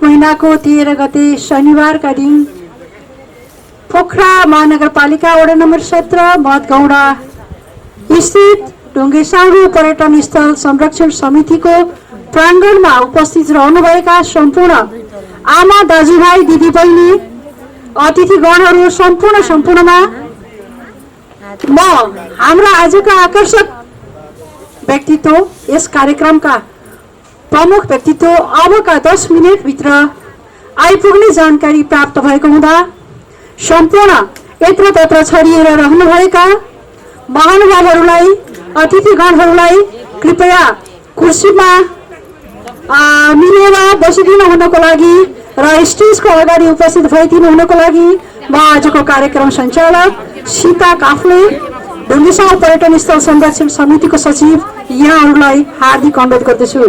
महीनाको 13 गते शनिबारका दिन पोखरा महानगरपालिका वडा नम्बर 17 मधगौडा स्थित ढुङ्गेसाँघु पर्यटन स्थल संरक्षण समितिको प्राङ्गणमा उपस्थित रहनुभएका सम्पूर्ण आमा दाजुभाइ दिदीबहिनी अतिथिगणहरू सम्पूर्णमा म हाम्रा आजका आकर्षक व्यक्तित्व यस कार्यक्रमका प्रमुख व्यक्तित्व अबका 10 मिनेटभित्र आइपुग्ने जानकारी प्राप्त भएको हुँदा सम्पूर्ण यत्रतत्र छरिएर रहनुभएका महानुभावहरूलाई अतिथिगणहरूलाई कृपया कुर्सीमा मिलेर बसिदिनु हुनको लागि र स्टेजको अगाडि उपस्थित भइदिनु हुनको लागि म आजको कार्यक्रम सञ्चालक सीता काफ्ले ढुङ्गेसाँघु पर्यटन स्थल संरक्षण समितिको सचिव यहाँहरूलाई हार्दिक अनुरोध गर्दछु।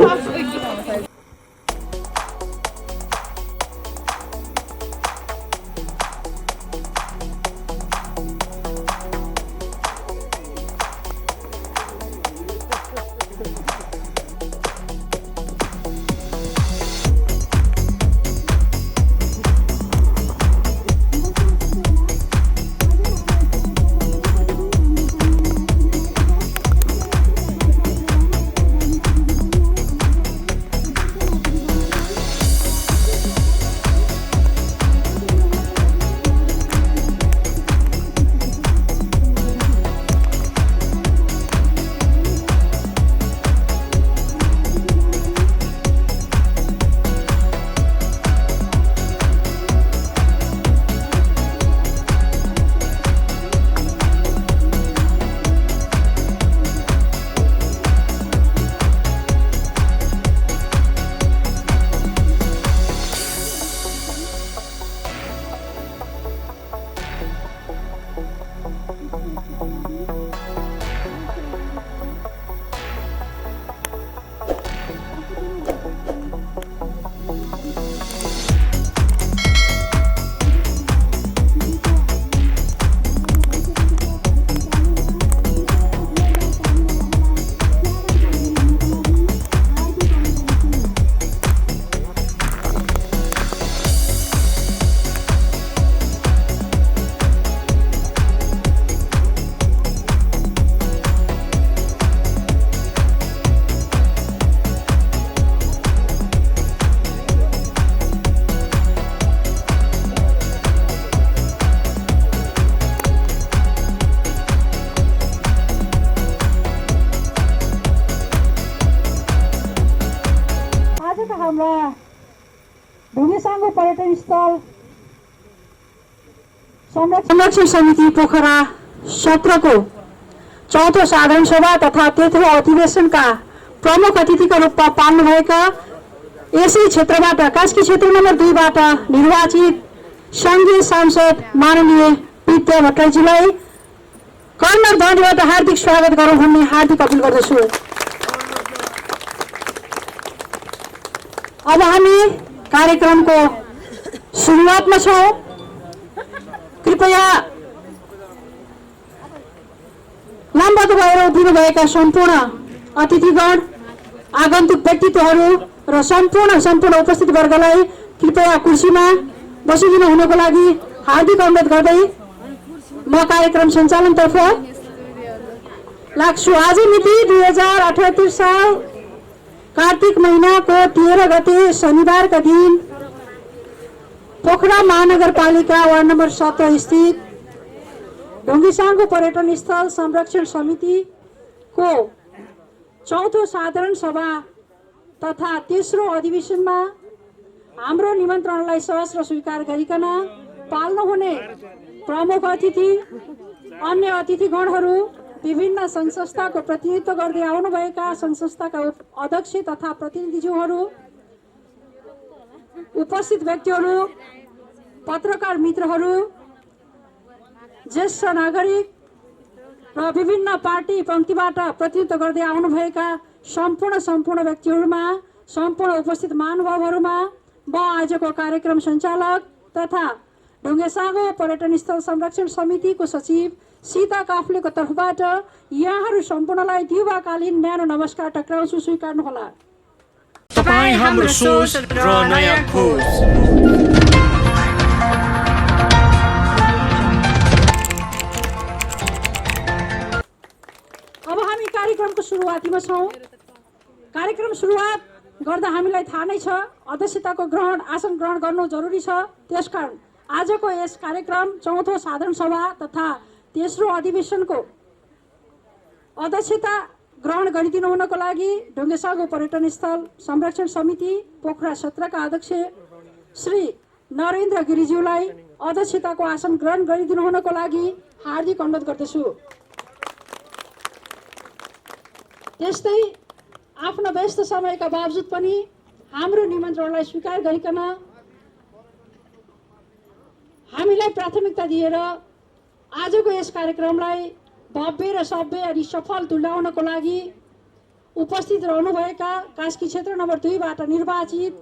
ढुङ्गेसाँघु पर्यटन स्थल संरक्षण समिति पोखरा 17 को 4थो साधारण सभा तथा तेस्रो अधिवेशनका प्रमुख अतिथिका रूपमा पाल्नुभएका यसै क्षेत्रबाट कास्की क्षेत्र नम्बर 2 बाट निर्वाचित संघीय सांसद माननीय विद्या भट्टराईजीलाई कर्नर ध्वनिबाट हार्दिक स्वागत गरौँ भन्ने हार्दिक अपील गर्दछु। अब हामी कार्यक्रमको सुरुवातमा छौं। कृपया लामबद्ध भएर उभिनुभएका सम्पूर्ण अतिथिगण आगन्तुक व्यक्तित्वहरू र सम्पूर्ण उपस्थित वर्गलाई कृपया कुर्सीमा बसिदिनु हुनको लागि हार्दिक अनुरोध गर्दै म कार्यक्रम सञ्चालनतर्फ लाग्छु। आज मिति 2078 साल कार्तिक महीनाको 13 गते शनिबारका दिन पोखरा महानगरपालिका वार्ड नम्बर 17 स्थित ढुङ्गेसाँघु पर्यटन स्थल संरक्षण समितिको 4थो साधारण सभा तथा तेस्रो अधिवेशनमा हाम्रो निमन्त्रणलाई सहर्ष स्वीकार गरिकन पाल्नुहुने प्रमुख अतिथि अन्य अतिथिगणहरू विभिन्न सङ्घ संस्थाको प्रतिनिधित्व गर्दै आउनुभएका सङ्घ संस्थाका अध्यक्ष तथा प्रतिनिधिज्यूहरू उपस्थित व्यक्तिहरू पत्रकार मित्रहरू ज्येष्ठ नागरिक र विभिन्न पार्टी पङ्क्तिबाट प्रतिनिधित्व गर्दै आउनुभएका सम्पूर्ण व्यक्तिहरूमा सम्पूर्ण उपस्थित महानुभावहरूमा म आजको कार्यक्रम सञ्चालक तथा ढुङ्गेसाँघु पर्यटन स्थल संरक्षण समितिको सचिव सीता काफ्लेको तर्फबाट यहाँहरू सम्पूर्णलाई दिवाकालीन न्यानो नमस्कार टक्राउँछु, स्वीकार्नुहोला। तपाईं हाम्रो सोच र नयाँ खोज। अब हामी कार्यक्रमको सुरुवातीमा छौँ। कार्यक्रम सुरुवात गर्दा हामीलाई थाहा नै छ अध्यक्षताको आसन ग्रहण गर्नु जरुरी छ। त्यसकारण आजको यस कार्यक्रम चौथो साधारण सभा तथा तेस्रो अधिवेशनको अध्यक्षता ग्रहण गरिदिनु हुनको लागि ढुङ्गेसागो पर्यटन स्थल संरक्षण समिति पोखरा 17 का अध्यक्ष श्री नरेन्द्र गिरिज्यूलाई अध्यक्षताको आसन ग्रहण गरिदिनु हुनको लागि हार्दिक अनुरोध गर्दछु। त्यस्तै आफ्नो व्यस्त समयका बावजुद पनि हाम्रो निमन्त्रणलाई स्वीकार गरिकन हामीलाई प्राथमिकता दिएर आजको यस कार्यक्रमलाई भव्य र सभ्य अनि सफल तुल्याउनको लागि उपस्थित रहनुभएका कास्की क्षेत्र नम्बर 2 बाट निर्वाचित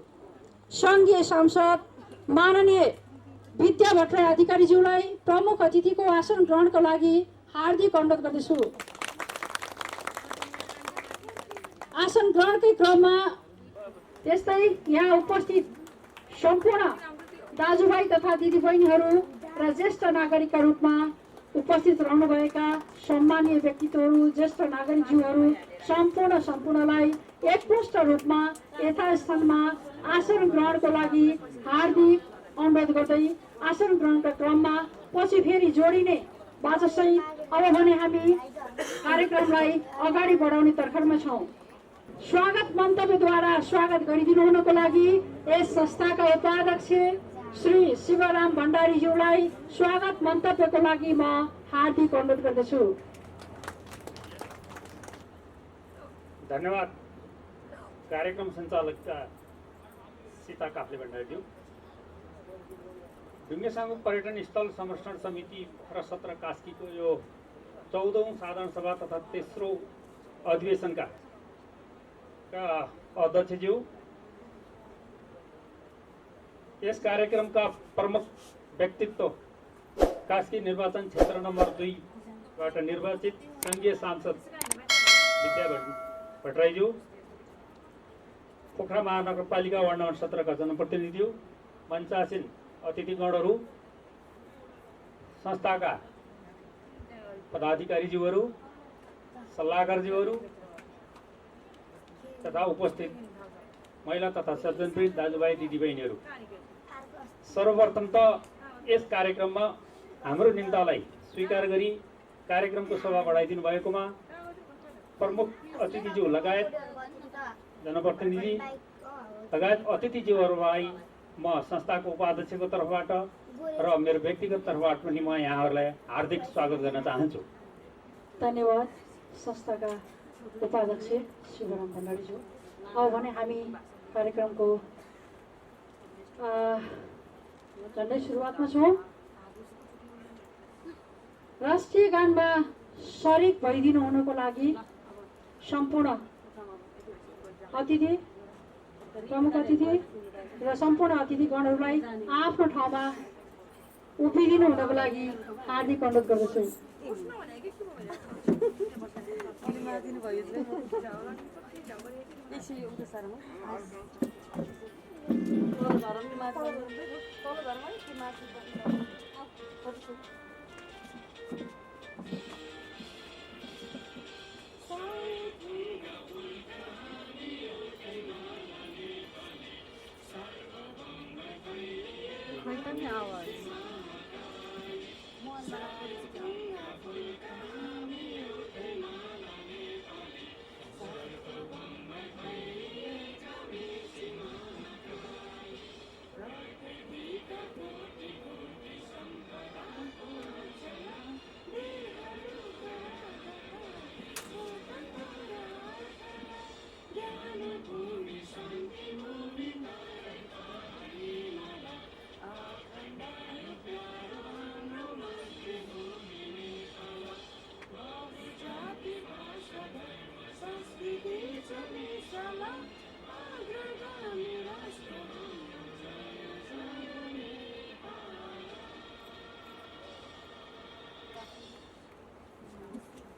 सङ्घीय सांसद माननीय विद्या भट्टराई अधिकारीज्यूलाई प्रमुख अतिथिको आसन ग्रहणको लागि हार्दिक अनुरोध गर्दछु। आसन ग्रहणकै क्रममा त्यस्तै यहाँ उपस्थित सम्पूर्ण दाजुभाइ तथा दिदीबहिनीहरू र ज्येष्ठ नागरिकका रूपमा उपस्थित रहनुभएका सम्मानीय व्यक्तित्वहरू ज्येष्ठ नागरिकज्यूहरू सम्पूर्णलाई एकमुष्ट रूपमा यथास्थानमा आसन ग्रहणको लागि हार्दिक अनुरोध गर्दै आसन ग्रहणका क्रममा पछि फेरि जोडिने वाचासहित अब भने हामी कार्यक्रमलाई अगाडि बढाउने तर्खरमा छौँ। स्वागत मन्तव्यद्वारा स्वागत गरिदिनु हुनको लागि यस संस्थाका उपाध्यक्ष श्री शिवराम भण्डारीज्यूलाई स्वागत मन्तव्यको लागि म हार्दिक अनुरोध गर्दछु। धन्यवाद। कार्यक्रम सञ्चालक सीता काफ्ले भण्डारीज्यू, ढुङ्गेसागो पर्यटन स्थल संरक्षण समिति पोखरा 17 कास्कीको यो 14औं साधारण सभा तथा तेस्रो अधिवेशनका अध्यक्षज्यू, यस कार्यक्रमका प्रमुख व्यक्तित्व कास्की निर्वाचन क्षेत्र नम्बर 2 बाट निर्वाचित सङ्घीय सांसद विद्या भट्टराईज्यू, पोखरा महानगरपालिका वार्ड नम्बर 17 का जनप्रतिनिधिज्यू, मञ्चासीन अतिथिगणहरू, संस्थाका पदाधिकारीज्यूहरू, सल्लाहकारज्यूहरू तथा उपस्थित महिला तथा सज्जनप्रिय दाजुभाइ दिदीबहिनीहरू, सर्वप्रथम त यस कार्यक्रममा हाम्रो निम्तालाई स्वीकार गरी कार्यक्रमको शोभा बढाइदिनु भएकोमा प्रमुख अतिथिज्यू लगायत जनप्रतिनिधि लगायत अतिथिज्यूहरूलाई म संस्थाको उपाध्यक्षको तर्फबाट र मेरो व्यक्तिगत तर्फबाट पनि म यहाँहरूलाई हार्दिक स्वागत गर्न चाहन्छु। धन्यवाद संस्थाका उपाध्यक्ष शिवराम भण्डारीज्यू। अब भने हामी कार्यक्रमको झन्डै सुरुवातमा छौँ। राष्ट्रिय गानमा शरीक भइदिनु हुनको लागि सम्पूर्ण अतिथि, प्रमुख अतिथि र सम्पूर्ण अतिथिगणहरूलाई आफ्नो ठाउँमा उभिदिनु हुनको लागि हार्दिक अनुरोध गर्दछु।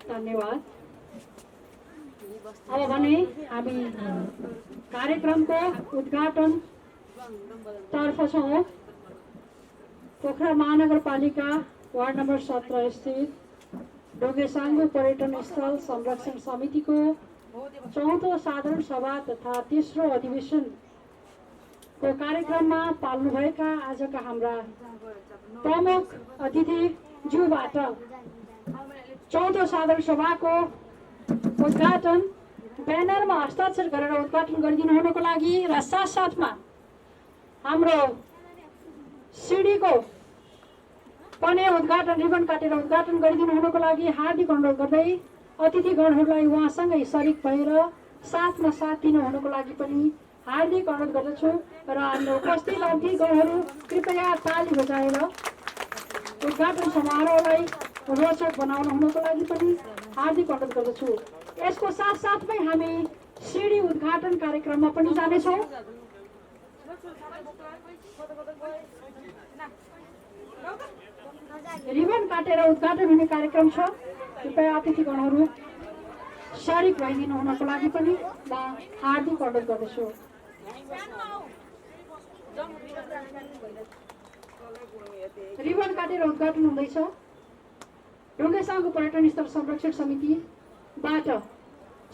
धन्यवाद। अब भने हामी कार्यक्रमको उद्घाटन तर्फ छौँ। पोखरा महानगरपालिका वार्ड नम्बर 17 स्थित ढोगेसाङ्गो पर्यटन स्थल संरक्षण समितिको 4औं साधारण सभा तथा तेस्रो अधिवेशनको कार्यक्रममा पाल्नुभएका आजका हाम्रा प्रमुख अतिथिज्यूबाट 4औं साधारण सभाको उद्घाटन ब्यानरमा हस्ताक्षर गरेर उद्घाटन गरिदिनु हुनको लागि र साथसाथमा हाम्रो सिडीको पनि उद्घाटन रिबन काटेर उद्घाटन गरिदिनु हुनको लागि हार्दिक अनुरोध गर्दै अतिथिगणहरूलाई उहाँसँगै सरिक भएर साथमा साथ दिनु हुनको लागि पनि हार्दिक अनुरोध गर्दछु र हाम्रो उपस्थित अतिथिगणहरू कृपया ताली बजाएर उद्घाटन समारोहलाई रोचक बनाउनु हुनको लागि पनि हार्दिक अनुरोध गर्दछु। यसको साथसाथमै हामी सिडी उद्घाटन कार्यक्रममा पनि जानेछौँ। रिबन काटेर उद्घाटन हुने कार्यक्रम छ। कृपया अतिथिगणहरू सरिक भइदिनु हुनको लागि पनि म हार्दिक अनुरोध गर्दछु। रिबन काटेर उद्घाटन हुँदैछ। ढुङ्गेसाङ्गो पर्यटन स्थल संरक्षण समितिबाट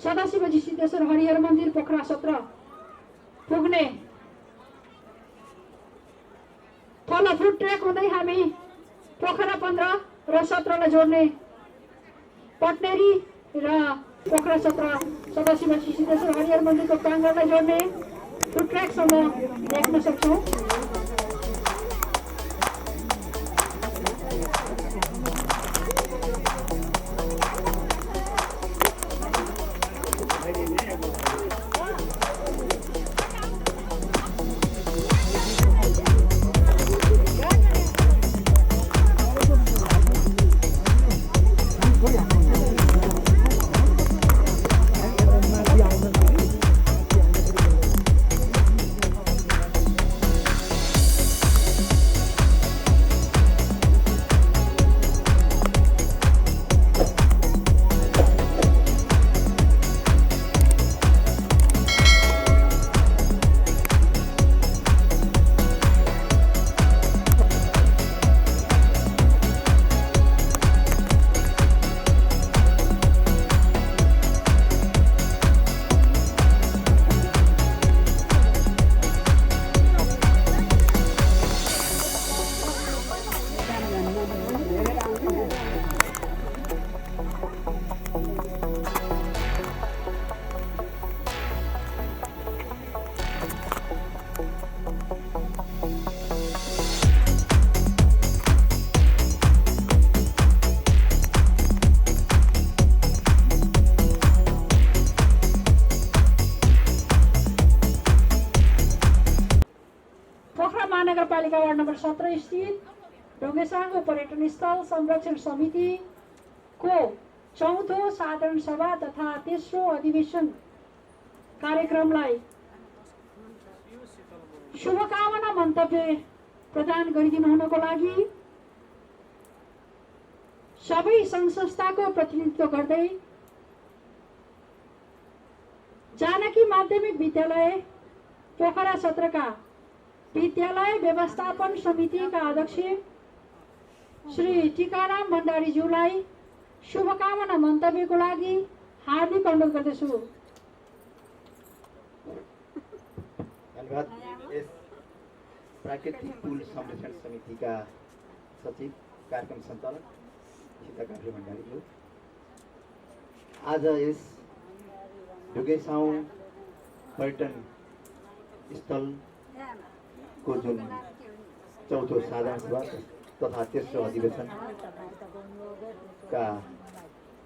सदाशिवजी सिद्धेश्वर हरिहर मन्दिर पोखरा 17 पुग्ने तल फुट ट्र्याक हुँदै हामी पोखरा 15 र 17 लाई जोड्ने पटनेरी र पोखरा 17 सदाशिवजी सिद्धेश्वर हरिहर मन्दिरको प्राङ्गणलाई जोड्ने फुट ट्र्याकसम्म देख्न सक्छौँ। महानगरपालिका वार्ड नम्बर 17 स्थित ढुङ्गेसाङ्गो पर्यटन स्थल संरक्षण समितिको 4औं साधारण सभा तथा तेस्रो अधिवेशन कार्यक्रमलाई शुभकामना मन्तव्य प्रदान गरिदिनु हुनको लागि सबै सङ्घ संस्थाको प्रतिनिधित्व गर्दै जानकी माध्यमिक विद्यालय पोखरा 17 का विद्यालय व्यवस्थापन समितिका अध्यक्ष श्री टिकाराम भण्डारीज्यूलाई शुभकामना मन्तव्यको लागि हार्दिक अनुरोध गर्दछु। धन्यवाद। यस प्राकृतिक पुल संरक्षण समितिका सचिव कार्यक्रम सञ्चालक सीताकान्त भण्डारीज्यू, आज यस ढुङ्गेसाउँ पर्यटन स्थलको जुन 4औं साधारण सभा तथा तेस्रो अधिवेशनका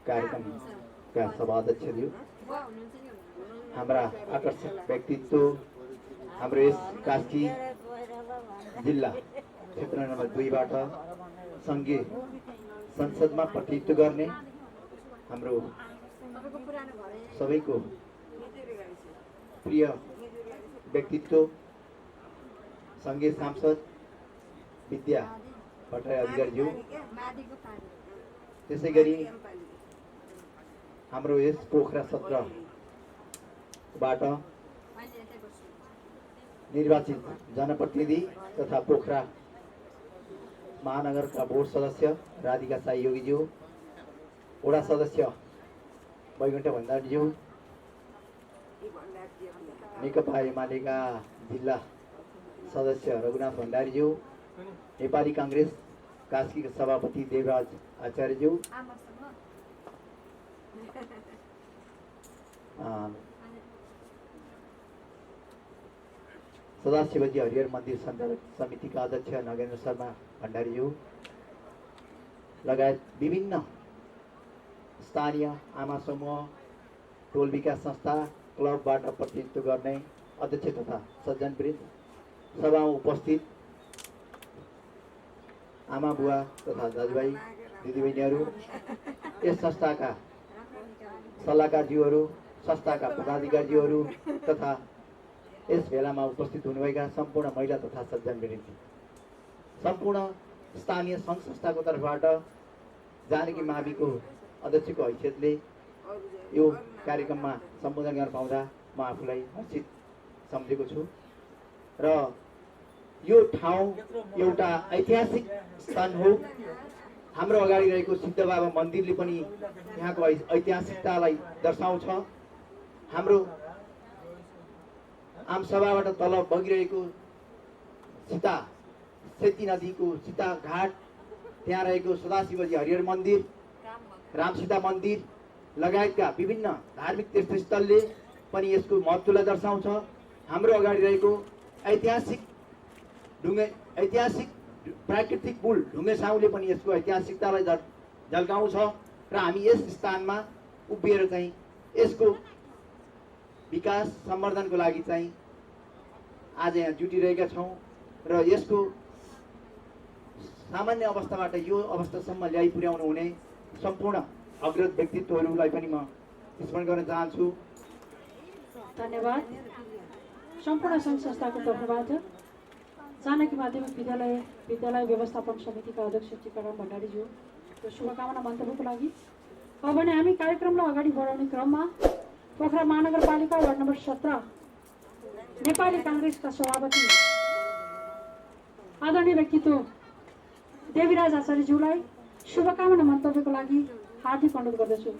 कार्यक्रमका सभाध्यक्षज्यू, हाम्रा आकर्षक व्यक्तित्व, हाम्रो यस कास्की जिल्ला क्षेत्र नम्बर 2 बाट सङ्घीय संसदमा प्रतिनिधित्व गर्ने हाम्रो सबैको प्रिय व्यक्तित्व सङ्घीय सांसद विद्या भट्टराई अधिकारीज्यू, त्यसै गरी हाम्रो यस पोखरा 17 क्षेत्रबाट निर्वाचित जनप्रतिनिधि तथा पोखरा महानगरका बोर्ड सदस्य राधिका साई योगीज्यू, वडा सदस्य वैकुण्ठ भण्डारीज्यू, नेकपा एमालेका जिल्ला सदस्य रघुनाथ भण्डारीज्यू, नेपाली काङ्ग्रेस कास्कीका सभापति देवराज आचार्यज्यू, सदाशिवजी हरिहर मन्दिर सञ्चालक समितिका अध्यक्ष नगेन्द्र शर्मा भण्डारीज्यू लगायत विभिन्न स्थानीय आमा समूह, टोल विकास संस्था, क्लबबाट प्रतिनिधित्व गर्ने अध्यक्ष तथा सज्जनवृन्द, सभामा उपस्थित आमा बुवा तथा दाजुभाइ दिदीबहिनीहरू, यस संस्थाका सल्लाहकारज्यूहरू, संस्थाका पदाधिकारीज्यूहरू तथा यस भेलामा उपस्थित हुनुभएका सम्पूर्ण महिला तथा सज्जनवृन्द, सम्पूर्ण स्थानीय सङ्घ संस्थाको तर्फबाट जानकी माविको अध्यक्षको हैसियतले यो कार्यक्रममा सम्बोधन गर्न पाउँदा म आफूलाई हर्षित सम्झेको छु। र यो ठाउँ एउटा ऐतिहासिक स्थान हो। हाम्रो अगाडि रहेको सिद्ध बाबा मन्दिरले पनि यहाँको ऐतिहासिकतालाई दर्शाउँछ। हाम्रो आमसभाबाट तल बगिरहेको सीता सेती नदीको सीता घाट, त्यहाँ रहेको सदाशिवजी हरिहर मन्दिर, रामसीता मन्दिर लगायतका विभिन्न धार्मिक तीर्थस्थलले पनि यसको महत्त्वलाई दर्शाउँछ। हाम्रो अगाडि रहेको ऐतिहासिक प्राकृतिक पुल ढुङ्गे साउले पनि यसको ऐतिहासिकतालाई झल्काउँछ र हामी यस स्थानमा उभिएर चाहिँ यसको विकास सम्वर्धनको लागि चाहिँ आज यहाँ जुटिरहेका छौँ र यसको सामान्य अवस्थाबाट यो अवस्थासम्म ल्याइ पुर्याउनु हुने सम्पूर्ण अग्रज व्यक्तित्वहरूलाई पनि म स्मरण गर्न चाहन्छु। धन्यवाद। सम्पूर्ण सङ्घ संस्थाको तर्फबाट जानकी माध्यमिक विद्यालय व्यवस्थापन समितिका अध्यक्ष टिकाराम भण्डारीज्यूको शुभकामना मन्तव्यको लागि अब भने हामी कार्यक्रमलाई अगाडि बढाउने क्रममा पोखरा महानगरपालिका वार्ड नम्बर 17 नेपाली काङ्ग्रेसका सभापति आदरणीय व्यक्तित्व देवीराज आचार्यज्यूलाई शुभकामना मन्तव्यको लागि हार्दिक अनुरोध गर्दछु।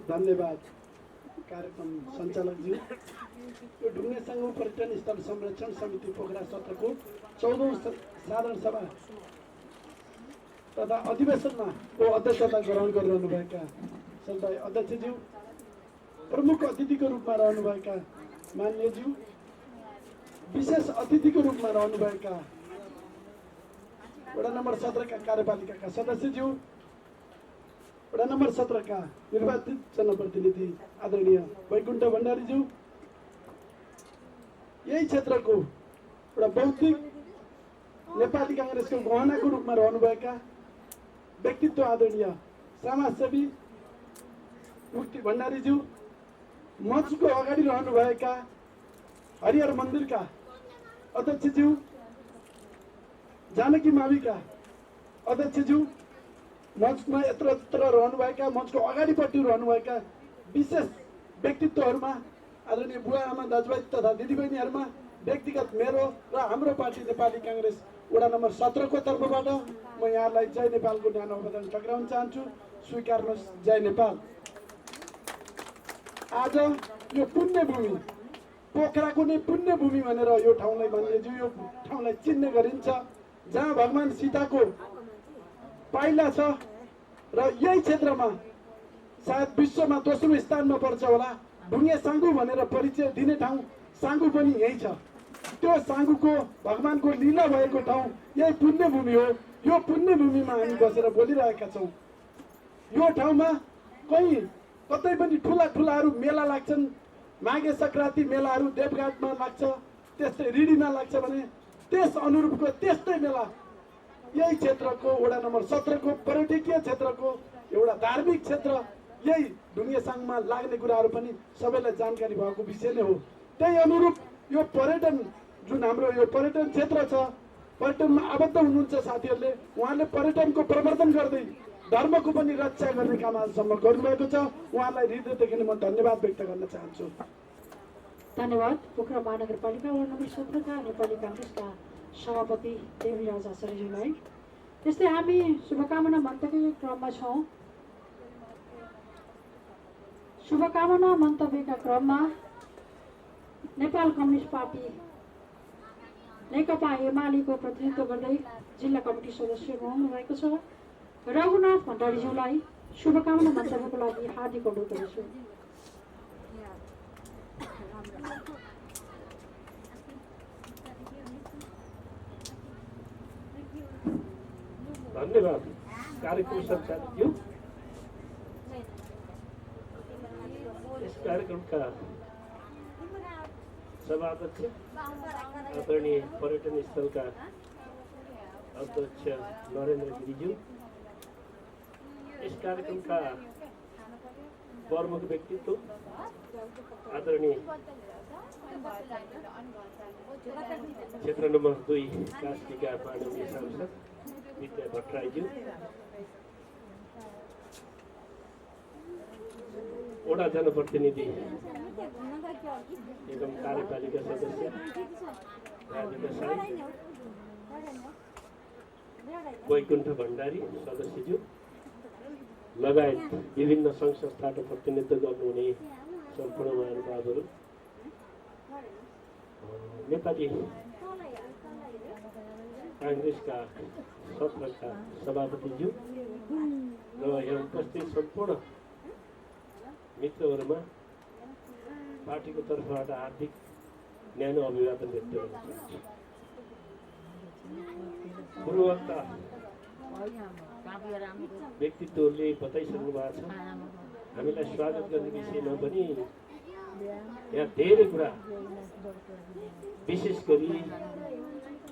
धन्यवाद कार्यक्रम सञ्चालकज्यू। यो ढुङ्गे सङ्घ पर्यटन स्थल संरक्षण समिति पोखरा 17 को 14औं साधारण सभा तथा अधिवेशनमा को अध्यक्षता ग्रहण गरिरहनुभएका सन्ताय अध्यक्षज्यू, प्रमुख अतिथिको रूपमा रहनुभएका मान्यज्यू, विशेष अतिथिको रूपमा रहनुभएका वडा नम्बर 17 का कार्यपालिकाका सदस्यज्यू, वडा नम्बर 17 का निर्वाचित जनप्रतिनिधि आदरणीय वैकुण्ठ भण्डारीज्यू, यही क्षेत्रको एउटा बौद्धिक नेपाली काङ्ग्रेसको गहनाको रूपमा रहनुभएका व्यक्तित्व आदरणीय समाजसेवी मुक्ति भण्डारीज्यू, मञ्चको अगाडि रहनुभएका हरिहर मन्दिरका अध्यक्षज्यू, जानकी माविका अध्यक्षज्यू, मञ्चमा यत्र रहनुभएका मञ्चको अगाडिपट्टि रहनुभएका विशेष व्यक्तित्वहरूमा आदरणीय बुवा आमा दाजुभाइ तथा दिदीबहिनीहरूमा व्यक्तिगत मेरो र हाम्रो पार्टी नेपाली काङ्ग्रेस वडा नम्बर 17 को तर्फबाट म यहाँलाई जय नेपालको न्यानो अवदान टक्राउन चाहन्छु। स्वीकार्नुहोस्, जय नेपाल। आज यो पुण्यभूमि पोखराको नै पुण्यभूमि भनेर यो ठाउँलाई भनिन्छ, यो ठाउँलाई चिन्ने गरिन्छ, जहाँ भगवान सीताको पाइला छ र यही क्षेत्रमा सायद विश्वमा दोस्रो स्थानमा पर्छ होला। ढुङ्गे साङ्गु भनेर परिचय दिने ठाउँ साङ्गु पनि यही छ। त्यो साङ्गुको भगवानको लीला भएको ठाउँ यही पुण्यभूमि हो। यो पुण्यभूमिमा हामी बसेर बोलिरहेका छौँ। यो ठाउँमा कतै पनि ठुलाहरू मेला लाग्छन्। माघे सङ्क्रान्ति मेलाहरू देवघाटमा लाग्छ, त्यस्तै रिडीमा लाग्छ भने त्यस अनुरूपको त्यस्तै मेला यही क्षेत्रको वडा नम्बर 17 को पर्यटकीय क्षेत्रको एउटा धार्मिक क्षेत्र यही ढुङ्गे साङमा लाग्ने कुराहरू पनि सबैलाई जानकारी भएको विषय नै हो। त्यही अनुरूप यो पर्यटन जुन हाम्रो यो पर्यटन क्षेत्र छ, पर्यटनमा आबद्ध हुनुहुन्छ साथीहरूले। उहाँले पर्यटनको प्रवर्धन गर्दै धर्मको पनि रक्षा गर्ने काम आजसम्म गर्नुभएको छ। उहाँलाई हृदयदेखि म धन्यवाद व्यक्त गर्न चाहन्छु। धन्यवाद। पोखरा महानगरपालिका वार्ड नम्बर 17 का नेपाली काङ्ग्रेसका सभापति देवीराज आचार्यज्यूलाई। त्यस्तै हामी शुभकामना मन्तव्यको क्रममा छौँ। शुभकामना मन्तव्यका क्रममा नेपाल कम्युनिस्ट पार्टी नेकपा एमालेको प्रतिनिधित्व गर्दै जिल्ला कमिटी सदस्य हुनु भएको छ रघुनाथ भण्डारीज्यूलाई शुभकामना मन्तव्यको लागि हार्दिक अनुरोध गर्छु। धन्यवाद कार्यक्रम सञ्चालकज्यू। यस कार्यक्रमका सभाध्यक्ष आदरणीय पर्यटन स्थलका अध्यक्ष नरेन्द्र गिरिज्यू, यस कार्यक्रमका प्रमुख व्यक्तित्व आदरणीय क्षेत्र नम्बर 2 कास्कीका माननीय सांसद विद्या भट्टराईज्यू, वडा जनप्रतिनिधि एवं कार्यपालिका सदस्य राजेन्द्र साई, वैकुण्ठ भण्डारी सदस्यज्यू लगायत विभिन्न सङ्घ संस्थाको प्रतिनिधित्व गर्नुहुने सम्पूर्ण महानुभावहरू, नेपाली काङ्ग्रेसका 17 का सभापतिज्यू र यहाँ उपस्थित सम्पूर्ण मित्रहरूमा पार्टीको तर्फबाट हार्दिक न्यानो अभिवादन व्यक्त गर्न चाहन्छु। पूर्ववक्ता व्यक्तित्वहरूले बताइसक्नु भएको छ। हामीलाई स्वागत गर्ने विषयमा पनि यहाँ धेरै कुरा, विशेष गरी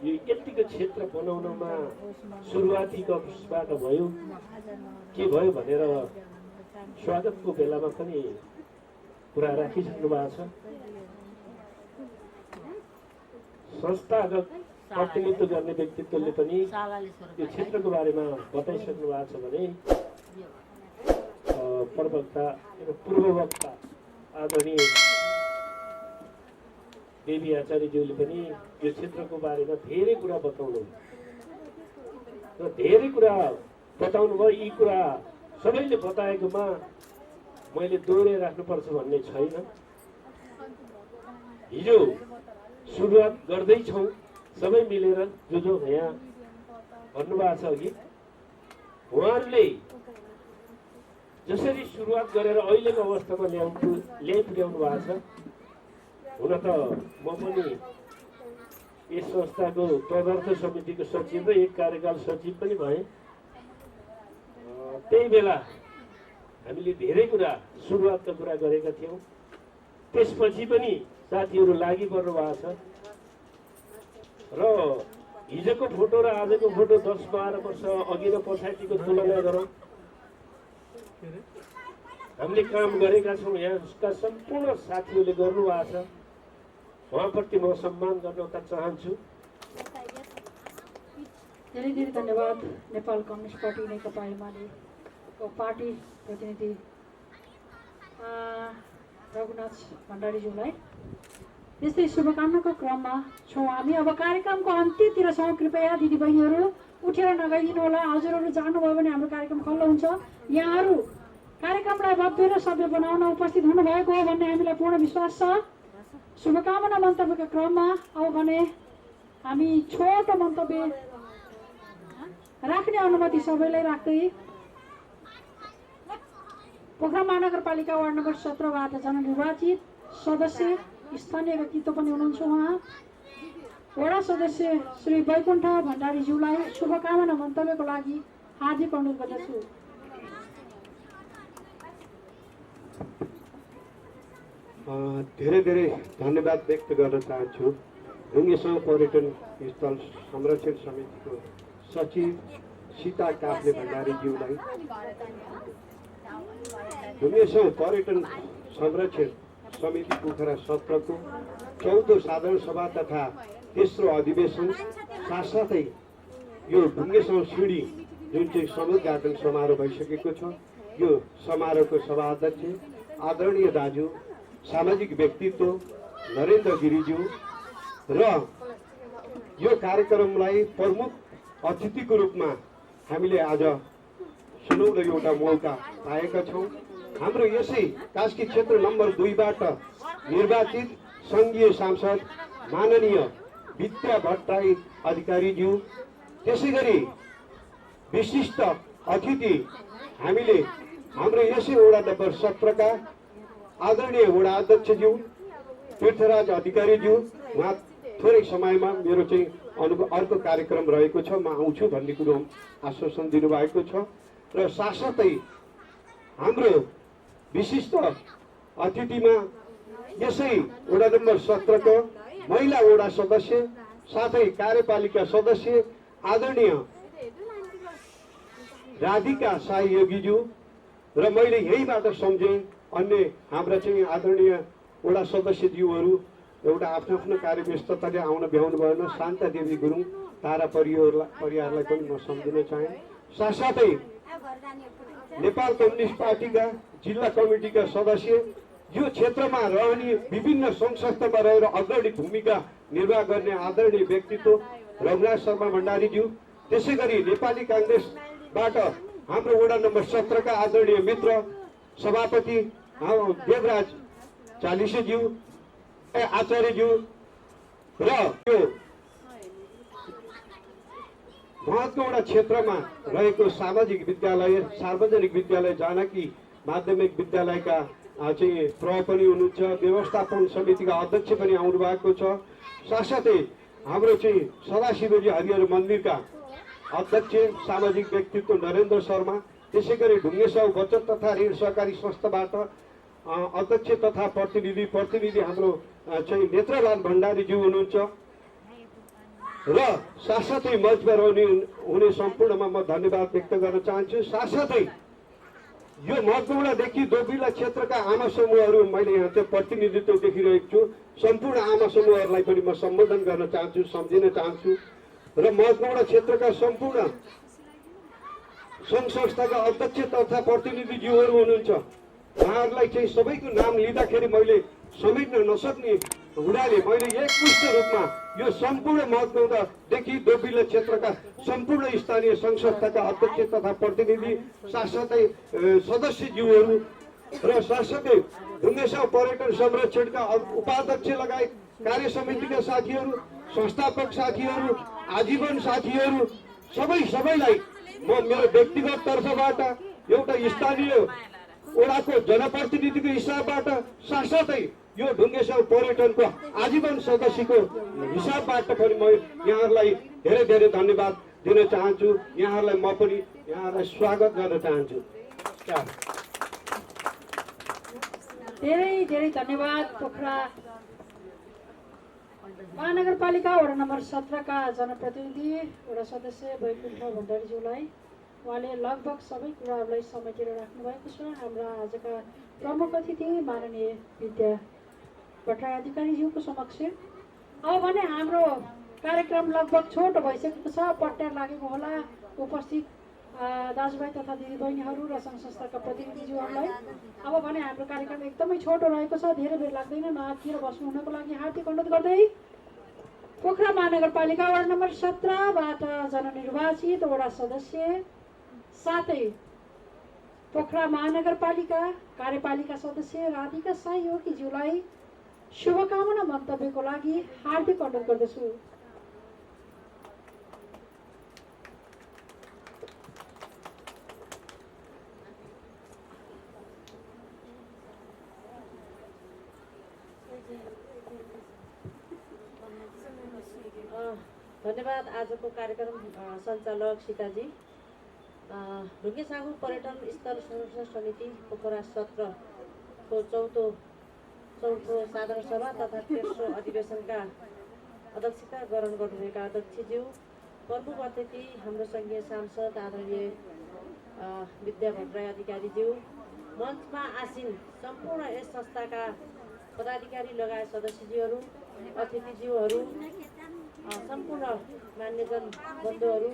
यो यतिको क्षेत्र बनाउनमा सुरुवाती कक्षबाट भयो के भयो भनेर स्वागतको बेलामा पनि कुरा राखिसक्नु भएको छ। संस्थागत प्रतिनिधित्व गर्ने व्यक्तित्वले पनि यो क्षेत्रको बारेमा बताइसक्नु भएको छ भने प्रवक्ता एवं पूर्ववक्ता आदरणीय देवी आचार्यज्यूले पनि यो क्षेत्रको बारेमा धेरै कुरा बताउनु र धेरै कुरा बताउनु भयो। यी कुरा सबैले बताएकोमा मैले दोहोऱ्याइ राख्नुपर्छ भन्ने छैन। हिजो सुरुवात गर्दैछौँ सबै मिलेर, जो यहाँ भन्नुभएको छ अघि, उहाँहरूले जसरी सुरुवात गरेर अहिलेको अवस्थामा ल्याइपुर्याउनु भएको छ। हुन त म पनि यस संस्थाको तदर्थ समितिको सचिव र एक कार्यकाल सचिव पनि भएँ। त्यही बेला हामीले धेरै कुरा सुरुवातका कुरा गरेका थियौँ। त्यसपछि पनि साथीहरू लागि पर्नु भएको छ र हिजोको फोटो र आजको फोटो 10-12 वर्ष अघि र पछाडिको तुलना गरौँ। हामीले काम गरेका छौँ, यहाँका सम्पूर्ण साथीहरूले गर्नुभएको छ। उहाँप्रति म सम्मान गर्न चाहन्छु। धेरै धेरै धन्यवाद नेपाल कम्युनिस्ट पार्टी नेकपा एमालेको पार्टी प्रतिनिधि रघुनाथ भण्डारीज्यूलाई। त्यस्तै शुभकामनाको क्रममा छौँ हामी। अब कार्यक्रमको अन्त्यतिर छौँ। कृपया दिदीबहिनीहरू उठेर नगइदिनु होला। हजुरहरू जानुभयो भने हाम्रो कार्यक्रम खल्लो हुन्छ। यहाँहरू कार्यक्रमलाई भव्य र सभ्य बनाउन उपस्थित हुनुभएको हो भन्ने हामीलाई पूर्ण विश्वास छ। शुभकामना मन्तव्यका क्रममा अब भने हामी छोटो मन्तव्य राख्ने अनुमति सबैलाई राख्दै पोखरा महानगरपालिका वार्ड नम्बर 17 बाट जननिर्वाचित सदस्य स्थानीय व्यक्तित्व पनि हुनुहुन्छ उहाँ वडा सदस्य श्री वैकुण्ठ भण्डारीज्यूलाई शुभकामना मन्तव्यको लागि हार्दिक अनुरोध गर्दछु। धेरै धेरै धन्यवाद व्यक्त गर्न चाहन्छु। ढुङ्गेसँग पर्यटन स्थल संरक्षण समितिको सचिव सीता काफ्ले भण्डारीज्यूलाई, ढुङ्गेसँग पर्यटन संरक्षण समिति पोखरा 17 को 14औं साधारण सभा तथा तेस्रो अधिवेशन साथसाथै यो ढुङ्गेसँग सिँढी जुन चाहिँ समुद्घाटन समारोह भइसकेको छ, यो समारोहको सभा अध्यक्ष आदरणीय दाजु सामाजिक व्यक्तित्व नरेन्द्र गिरिज्यू र यो कार्यक्रमलाई प्रमुख अतिथिको रूपमा हामीले आज सुनौलो एउटा मौका पाएका छौँ। हाम्रो यसै कास्की क्षेत्र नम्बर 2बाट निर्वाचित सङ्घीय सांसद माननीय विद्या भट्टराई अधिकारीज्यू, त्यसै गरी विशिष्ट अतिथि हामीले हाम्रो यसै वडा नम्बर 17 का आदरणीय वडा अध्यक्षज्यू तीर्थराज अधिकारीज्यू, उहाँ थोरै समयमा मेरो चाहिँ अर्को कार्यक्रम रहेको छ, म आउँछु भन्ने कुरो आश्वासन दिनुभएको छ। र साथसाथै हाम्रो विशिष्ट अतिथिमा यसै वडा नम्बर 17 को महिला वडा सदस्य साथै कार्यपालिका सदस्य आदरणीय राधिका साई योगीज्यू र मैले यहीबाट सम्झेँ अन्य हाम्रा चाहिँ आदरणीय वडा सदस्यज्यूहरू एउटा आफ्नो आफ्नो कार्यव्यस्तताले आउन भ्याउनु भएन। शान्ता देवी गुरुङ तारा परिवारलाई पनि म सम्झिन चाहे। साथसाथै नेपाल कम्युनिस्ट पार्टीका जिल्ला कमिटीका सदस्य, यो क्षेत्रमा रहने विभिन्न सङ्घ संस्थामा रहेर अग्रणी भूमिका निर्वाह गर्ने आदरणीय व्यक्तित्व रघुनाथ शर्मा भण्डारीज्यू, त्यसै गरी नेपाली काङ्ग्रेसबाट हाम्रो वडा नम्बर 17 का आदरणीय मित्र सभापति देवराज चालिसेज्यू आचार्यज्यू र यो महत्त्वपूर्ण क्षेत्रमा रहेको सामाजिक विद्यालय सार्वजनिक विद्यालय जानकी माध्यमिक विद्यालयका चाहिँ प्रह पनि हुनुहुन्छ, व्यवस्थापन समितिका अध्यक्ष पनि आउनु भएको छ। साथसाथै हाम्रो चाहिँ सदाशिवजी हरिहर मन्दिरका अध्यक्ष सामाजिक व्यक्तित्व नरेन्द्र शर्मा, त्यसै गरी ढुङ्गेसाउ बचत तथा ऋण सहकारी संस्थाबाट अध्यक्ष तथा प्रतिनिधि हाम्रो चाहिँ नेत्रलाल भण्डारीज्यू हुनुहुन्छ र साथसाथै मञ्चमा हुने सम्पूर्णमा म धन्यवाद व्यक्त गर्न चाहन्छु। साथसाथै यो महत्त्वपूर्णदेखि दोबिला क्षेत्रका आमा समूहहरू मैले यहाँ चाहिँ प्रतिनिधित्व देखिरहेको छु, सम्पूर्ण आमा समूहहरूलाई पनि म सम्बोधन गर्न चाहन्छु, सम्झिन चाहन्छु र महत्त्वपूर्ण क्षेत्रका सम्पूर्ण सङ्घ संस्थाका अध्यक्ष तथा प्रतिनिधिज्यूहरू हुनुहुन्छ, उहाँहरूलाई चाहिँ सबैको नाम लिँदाखेरि मैले समेट्न नसक्ने हुनाले मैले एकमुष्ट रूपमा यो सम्पूर्ण महत्त्वदेखि दोबिला क्षेत्रका सम्पूर्ण स्थानीय सङ्घ संस्थाका अध्यक्ष तथा प्रतिनिधि साथसाथै सदस्यज्यूहरू र साथसाथै ढुङ्गेसाउ पर्यटन संरक्षणका उपाध्यक्ष लगायत कार्य समितिका साथीहरू, संस्थापक साथीहरू, आजीवन साथीहरू सबैलाई म मेरो व्यक्तिगत तर्फबाट एउटा स्थानीय वडाको जनप्रतिनिधिको हिसाबबाट साथसाथै यो ढुङ्गेसाउ पर्यटनको आजीवन सदस्यको हिसाबबाट पनि म यहाँहरूलाई धेरै धेरै धन्यवाद दिन चाहन्छु। यहाँहरूलाई म पनि यहाँहरूलाई स्वागत गर्न चाहन्छु। धेरै धेरै धन्यवाद। पोखरा महानगरपालिका वडा नम्बर 17 का जनप्रतिनिधि वडा सदस्य वैकुण्ठ भण्डारीज्यूलाई, उहाँले लगभग सबै कुराहरूलाई समेटेर राख्नु भएको छ। हाम्रा आजका प्रमुख अतिथि माननीय विद्या भट्टराई अधिकारीज्यूको समक्ष अब भने हाम्रो कार्यक्रम लगभग छोटो भइसकेको छ, पट्यार लागेको होला उपस्थित दाजुभाइ तथा दिदीबहिनीहरू र सङ्घ संस्थाका प्रतिनिधिज्यूहरूलाई। अब भने हाम्रो कार्यक्रम एकदमै छोटो रहेको छ, धेरै बेर लाग्दैन, नआत्तिएर बस्नु हुनको लागि हार्दिक अनुरोध गर्दै पोखरा महानगरपालिका वडा नम्बर 17 बाट जननिर्वाचित वडा सदस्य साथै पोखरा महानगरपालिका कार्यपालिका सदस्य राधिका साई योगीज्यूलाई शुभकामना मन्तव्यको लागि हार्दिक अनुरोध गर्दछु। धन्यवाद। आजको कार्यक्रम सञ्चालक सीताजी। ढुङ्गेसाउ पर्यटन स्थल संरक्षण समिति पोखरा 17 को चौथो साधारण सभा तथा तेस्रो अधिवेशनका अध्यक्षता ग्रहण गर्नुभएका अध्यक्षज्यू, प्रमुख अतिथि हाम्रो सङ्घीय सांसद आदरणीय विद्या भट्टराई अधिकारीज्यू, मञ्चमा आसीन सम्पूर्ण यस संस्थाका पदाधिकारी लगायत सदस्यज्यूहरू, अतिथिज्यूहरू सम्पूर्ण मान्यजन बन्धुहरू,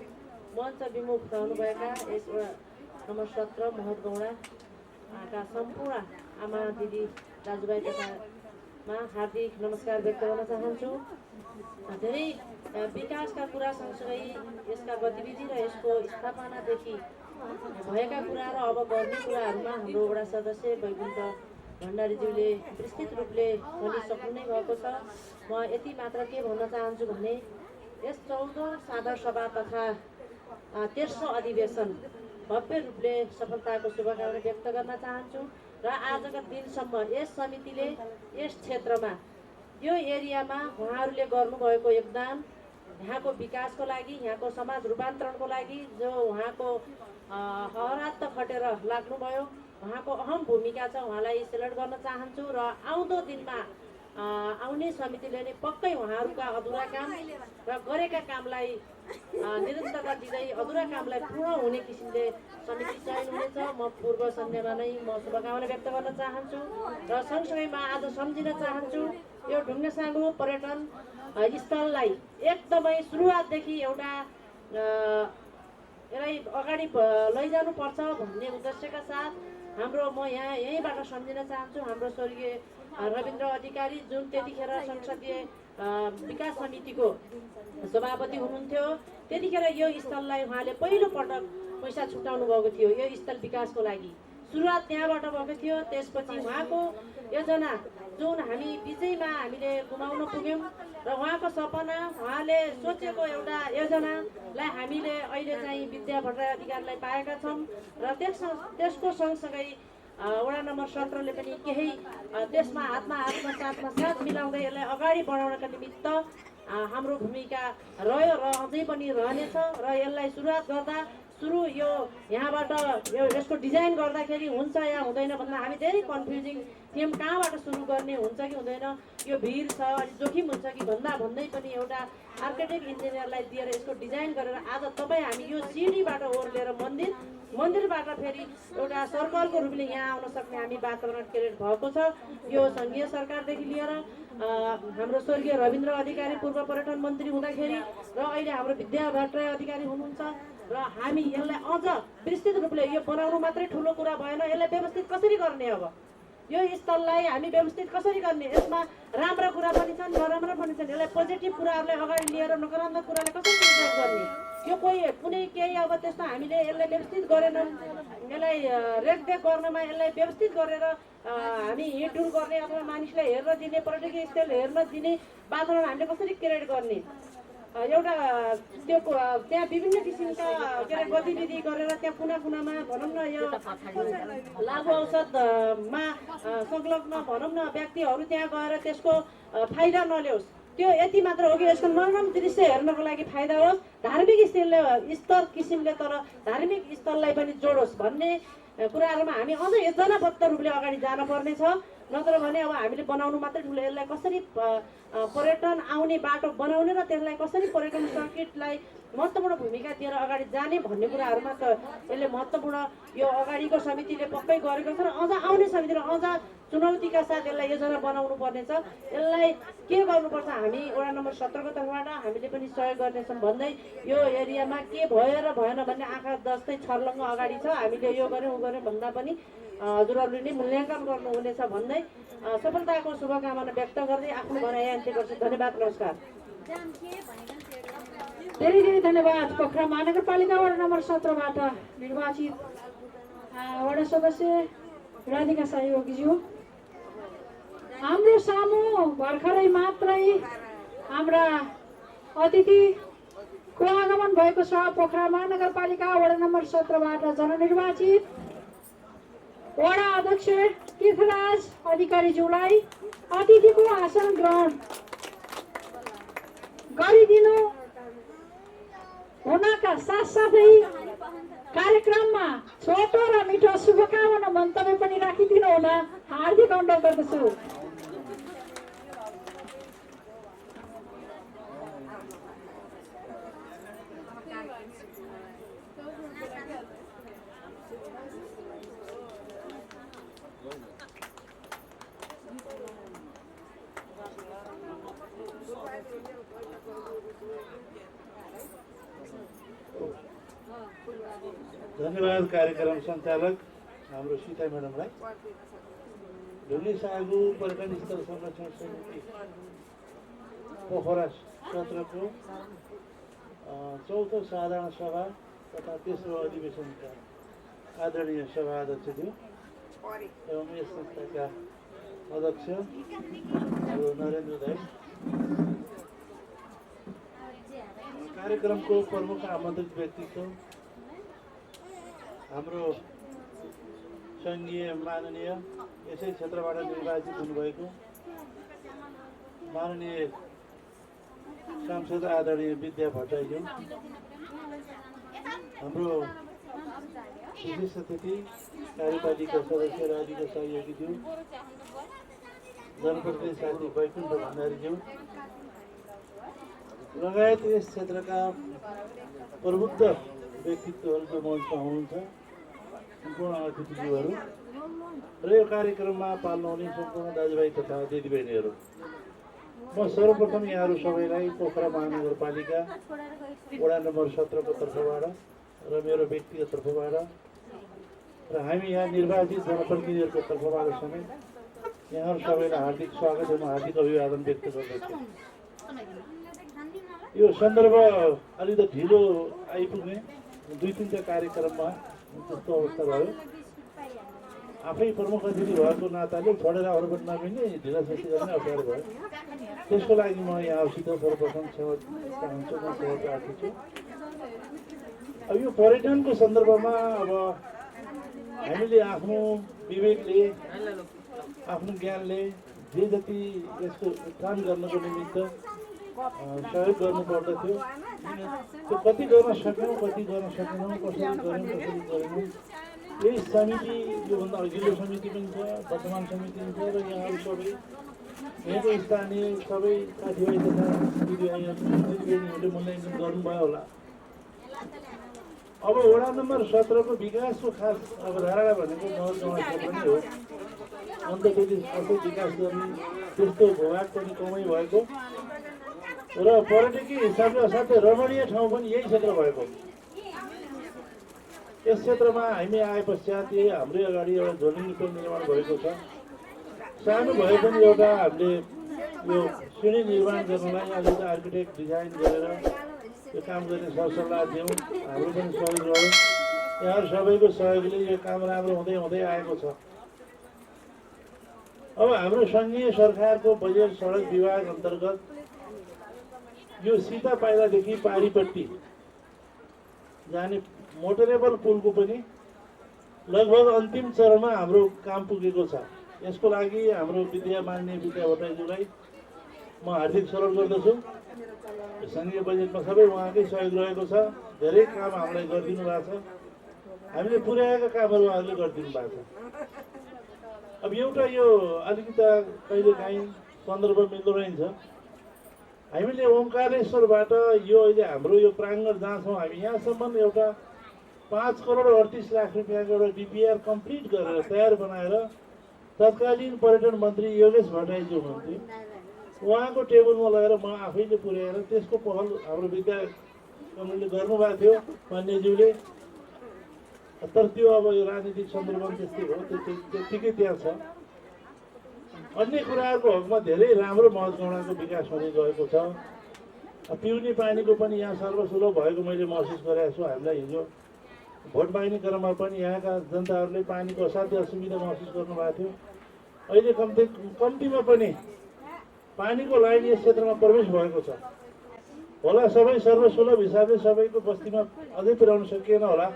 मञ्च विमुख रहनुभएका यस नम्बर 17 महत गौडाका सम्पूर्ण आमा दिदी दाजुभाइ तथामा हार्दिक नमस्कार व्यक्त गर्न चाहन्छु। धेरै विकासका कुरा सँगसँगै यसका गतिविधि र यसको स्थापनादेखि भएका कुरा र अब गर्ने कुराहरूमा हाम्रो वडा सदस्य वैकुण्ठ भण्डारीज्यूले विस्तृत रूपले भनिसक्नु नै भएको छ। म यति मात्र के भन्न चाहन्छु भने यस 14औं साधारण सभा तथा 13औं अधिवेशन भव्य रूपले सफलताको शुभकामना व्यक्त गर्न चाहन्छु र आजका दिनसम्म यस समितिले यस क्षेत्रमा यो एरियामा उहाँहरूले गर्नुभएको योगदान, यहाँको विकासको लागि, यहाँको समाज रूपान्तरणको लागि जो उहाँको अहरात खटेर लाग्नुभयो, उहाँको अहम भूमिका छ, उहाँलाई सेलेक्ट गर्न चाहन्छु र आउँदो दिनमा आउने समितिले नै पक्कै उहाँहरूका अधुरा काम र गरेका कामलाई निरन्तरता दिँदै अधुरा कामलाई पूर्ण हुने किसिमले समिति चयन हुनेछ। म पूर्व सन्ध्यामा नै म शुभकामना व्यक्त गर्न चाहन्छु र सँगसँगै म आज सम्झिन चाहन्छु यो ढुङ्गे साँगो पर्यटन स्थललाई एकदमै सुरुवातदेखि एउटा यसलाई अगाडि लैजानुपर्छ भन्ने उद्देश्यका साथ म यहीँबाट सम्झिन चाहन्छु हाम्रो स्वर्गीय रविन्द्र अधिकारी, जुन त्यतिखेर संसदीय विकास समितिको सभापति हुनुहुन्थ्यो। त्यतिखेर यो स्थललाई उहाँले पहिलोपटक पैसा छुटाउनु भएको थियो यो स्थल विकासको लागि। सुरुवात त्यहाँबाट भएको थियो। त्यसपछि उहाँको योजना जुन हामी बिचैमा हामीले गुमाउन पुग्यौँ र उहाँको सपना, उहाँले सोचेको एउटा योजनालाई हामीले अहिले चाहिँ विद्या भट्टराई अधिकारीलाई पाएका छौँ र त्यसको सँगसँगै वडा नम्बर 17ले पनि केही त्यसमा हातमा साथ मिलाउँदै यसलाई अगाडि बढाउनका निमित्त हाम्रो भूमिका रह्यो र अझै पनि रहनेछ र यसलाई सुरुवात गर्दा यो यहाँबाट यसको डिजाइन गर्दाखेरि हुन्छ या हुँदैन भन्दा हामी धेरै कन्फ्युजिङ थियौँ, कहाँबाट सुरु गर्ने, हुन्छ कि हुँदैन, यो भिड छ, अलिक जोखिम हुन्छ कि भन्दै पनि एउटा आर्किटेक्ट इन्जिनियरलाई दिएर यसको डिजाइन गरेर आज तपाईँ हामी यो सिडीबाट ओर्लेर मन्दिरबाट फेरि एउटा सर्कलको रूपले यहाँ आउन सक्ने हामी वातावरण क्रिएट भएको छ। यो सङ्घीय सरकारदेखि लिएर हाम्रो स्वर्गीय रविन्द्र अधिकारी पूर्व पर्यटन मन्त्री हुँदाखेरि र अहिले हाम्रो विद्या भट्टराई अधिकारी हुनुहुन्छ र हामी यसलाई अझ विस्तृत रूपले यो बनाउनु मात्रै ठुलो कुरा भएन, यसलाई व्यवस्थित कसरी गर्ने, अब यो स्थललाई हामी व्यवस्थित कसरी गर्ने, यसमा राम्रा कुरा पनि छन् नराम्रा पनि छन्, यसलाई पोजिटिभ कुराहरूलाई अगाडि लिएर नकारात्मक कुरालाई कसरी विचार गर्ने, यो कुनै केही अब त्यस्तो हामीले यसलाई व्यवस्थित गरेनौँ, यसलाई रेखदेख गर्नमा यसलाई व्यवस्थित गरेर हामी हिँडडुल गर्ने अथवा मानिसलाई हेर्न दिने, पर्यटकीय स्थल हेर्न दिने वातावरण हामीले कसरी क्रिएट गर्ने, एउटा त्यो त्यहाँ विभिन्न किसिमका गतिविधि गरेर त्यहाँ कुनामा भनौँ न यो लागु औषधमा संलग्न भनौँ न व्यक्तिहरू त्यहाँ गएर त्यसको फाइदा नल्याओस्, त्यो यति मात्र हो कि यसको मनोरम दृश्य हेर्नको लागि फाइदा होस्, धार्मिक स्थल किसिमले तर धार्मिक स्थललाई पनि जोडोस् भन्ने कुराहरूमा हामी अझ योजनाबद्ध रूपले अगाडि जानुपर्ने छ। नत्र भने अब हामीले बनाउनु मात्रै ठुलो, यसलाई कसरी पर्यटन आउने बाटो बनाउने र त्यसलाई कसरी पर्यटन सर्किटलाई महत्त्वपूर्ण भूमिका दिएर अगाडि जाने भन्ने कुराहरूमा त यसले महत्त्वपूर्ण यो अगाडिको समितिले पक्कै गरेको छ र अझ आउने समितिले अझ चुनौतीका साथ यसलाई योजना बनाउनु पर्नेछ। यसलाई के गर्नुपर्छ, हामी वडा नम्बर 17को तर्फबाट हामीले पनि सहयोग गर्नेछौँ भन्दै यो एरियामा के भयो र भएन भन्ने आँखा जस्तै छर्लङ्ग अगाडि छ, हामीले यो गऱ्यौँ ऊ गऱ्यौँ भन्दा पनि हजुरहरूले नै मूल्याङ्कन गर्नुहुनेछ भन्दै सफलताको शुभकामना व्यक्त गर्दै आफ्नो भनाइ अन्त्य गर्छु। धन्यवाद, नमस्कार। धेरै धेरै धन्यवाद। पोखरा महानगरपालिका वडा नम्बर 17बाट निर्वाचित वडा सदस्य राधिका सहयोगीज्यू, हाम्रो सामु भर्खरै मात्रै हाम्रा अतिथिको आगमन भएको छ। पोखरा महानगरपालिका वडा नम्बर 17बाट जननिर्वाचित वडा अध्यक्ष तीर्थराज अधिकारीज्यूलाई अतिथिको आसन ग्रहण गरिदिनु हुनका साथसाथै कार्यक्रममा छोटो र मिठो शुभकामना मन्तव्य पनि राखिदिनु हुन हार्दिक अनुरोध गर्दछु। धन्यवाद कार्यक्रम सञ्चालक हाम्रो सीता म्याडमलाई। ढुङ्गे सागु पर्यटन स्थल संरक्षण समिति पोखरा सत्रको चौथो साधारण सभा तथा तेस्रो अधिवेशनका आदरणीय सभाध्यक्षज्यू एवं यस संस्थाका अध्यक्ष नरेन्द्र दाई, कार्यक्रमको प्रमुख आमन्त्रित व्यक्तित्व हाम्रो सङ्घीय माननीय यसै क्षेत्रबाट निर्वाचित हुनुभएको माननीय सांसद आदरणीय विद्या भट्टराईज्यू, हाम्रो विशेष अतिथि कार्यपालिका सदस्य राधिका सहयोगीज्यू, जनप्रतिनिधि साथी वैकुण्ठ भण्डारीज्यू लगायत यस क्षेत्रका प्रबुद्ध व्यक्तित्वहरू जो मञ्चमा हुनुहुन्छ, सम्पूर्ण अतिथिज्यूहरू र यो कार्यक्रममा पाल्नुहुने सम्पूर्ण दाजुभाइ तथा दिदीबहिनीहरू, म सर्वप्रथम यहाँहरू सबैलाई पोखरा महानगरपालिका वडा नम्बर 17 को तर्फबाट र मेरो व्यक्तिगत तर्फबाट र हामी यहाँ निर्वाचित जनप्रतिनिधिहरूको तर्फबाट समेत यहाँहरू सबैलाई हार्दिक स्वागत एवं हार्दिक अभिवादन व्यक्त गर्दछु। यो सन्दर्भ अलिकति ढिलो आइपुग्ने 2-3 कार्यक्रममा त्यस्तो अवस्था भयो। आफै प्रमुख अतिथि भएको नाताले छोडेर अरूबाट नमिल्ने ढिलासस्ती गर्ने अप्ठ्यारो भयो। त्यसको लागि म यहाँसित सर्वप्रथम क्षमा चाहन्छु, म क्षमा प्रार्थी छु। अब यो पर्यटनको सन्दर्भमा अब हामीले आफ्नो विवेकले आफ्नो ज्ञानले जे जति यसको उत्थान गर्नको निमित्त सहयोग गर्नु पर्दथ्यो त्यो कति गर्न सक्यौँ, कति गर्न सकेनौँ, कसरी गऱ्यौँ, कसरी गरेनौँ, यही समिति योभन्दा अघिल्लो समिति पनि छ, वर्तमान समिति पनि छ र यहाँहरू सबै यहाँको स्थानीय सबै साथीभाइ तथा दिदीबहिनीहरूले मूल्याङ्कन गर्नुभयो होला। अब वडा नम्बर 17 को विकासको खास अवधारणा भनेको महत्त्वपूर्ण क्षेत्र नै हो। अन्त त्यति सबै विकास गर्ने त्यस्तो भूभाग पनि कमै भएको र पर्यटकीय हिसाबले असाध्यै रमणीय ठाउँ पनि यही क्षेत्र भएको। यस क्षेत्रमा हामी आए पश्चात यही हाम्रै अगाडि एउटा झोलिङ पनि निर्माण भएको छ। सानो भए पनि एउटा हामीले यो सिँढी निर्माण गर्नलाई अलिकति आर्किटेक्ट डिजाइन गरेर यो काम गर्ने सरसल्लाह दियौँ, हाम्रो पनि सहयोग गऱ्यौँ। यहाँहरू सबैको सहयोगले यो काम राम्रो हुँदै हुँदै आएको छ। अब हाम्रो सङ्घीय सरकारको बजेट सडक विभाग अन्तर्गत यो सीता पाइलादेखि पारीपट्टि जाने मोटरेबल पुलको पनि लगभग अन्तिम चरणमा हाम्रो काम पुगेको छ। यसको लागि हाम्रो माननीय विद्या भट्टराईज्यूलाई म हार्दिक स्वागत गर्दछु। सङ्घीय बजेटमा सबै उहाँकै सहयोग रहेको छ। धेरै काम हामीलाई गरिदिनु भएको छ, हामीले पुर्याएका कामहरू उहाँहरूले गरिदिनु भएको छ। अब एउटा यो अलिकति कहिलेकाहीँ सन्दर्भ मिल्दो रहन्छ। हामीले ओमकारेश्वरबाट यो अहिले हाम्रो यो प्राङ्गण जहाँ छौँ हामी यहाँसम्म एउटा 5 करोड 38 लाख रुपियाँको एउटा डिपिआर कम्प्लिट गरेर तयार बनाएर तत्कालीन पर्यटन मन्त्री योगेश भट्टराईज्यू हुनुहुन्थ्यो, उहाँको टेबलमा लगेर म आफैले पुर्याएर त्यसको पहल हाम्रो विद्या कमलले गर्नुभएको थियो मान्यज्यूले। तर त्यो अब यो राजनीतिक सन्दर्भमा त्यस्तै हो, त्यत्तिकै त्यहाँ छ। अन्य कुराहरूको हकमा धेरै राम्रो महत्त्वपूर्णको विकास हुँदै गएको छ। पिउने पानीको पनि यहाँ सर्वसुलभ भएको मैले महसुस गरेको छु। हामीलाई हिजो भोट माग्ने क्रममा पनि यहाँका जनताहरूले पानीको असाध्य असुविधा महसुस गर्नुभएको थियो। अहिले कम्तीमा पनि पानीको लाइन यस क्षेत्रमा प्रवेश भएको छ होला। सबै सर्वसुलभ हिसाबले सबैको बस्तीमा अझै पुर्याउन सकिएन होला।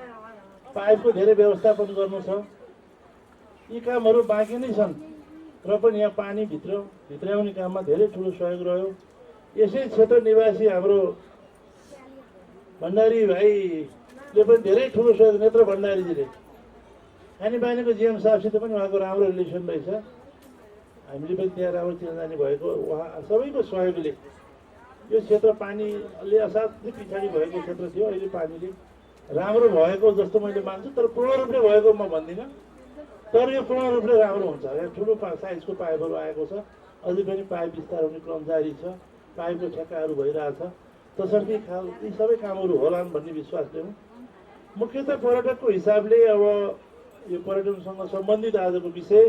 पाइपको धेरै व्यवस्थापन गर्नु छ। यी कामहरू बाँकी नै छन् र पनि यहाँ पानी भित्राउने काममा धेरै ठुलो सहयोग रह्यो। यसै क्षेत्र निवासी हाम्रो भण्डारी भाइले पनि धेरै ठुलो सहयोग, नेत्र भण्डारीजीले खानेपानीको जिएम साहबसित पनि उहाँको राम्रो रिलेसन रहेछ। हामीले पनि त्यहाँ राम्रो चिनाजानी भएको, उहाँ सबैको सहयोगले यो क्षेत्र पानीले असाध्यै पछाडि भएको क्षेत्र थियो। अहिले पानीले राम्रो भएको जस्तो मैले मान्छु, तर पूर्ण रूपले भएको म भन्दिनँ। तर यो पूर्ण रूपले राम्रो हुन्छ। यहाँ ठुलो साइजको पाइपहरू आएको छ, अझै पनि पाइप विस्तार हुने क्रम जारी छ, पाइपको ठेक्काहरू भइरहेछ। तसर्थ यी सबै कामहरू होलान् भन्ने विश्वास लियौँ। मुख्यतः पर्यटकको हिसाबले अब यो पर्यटनसँग सम्बन्धित आजको विषय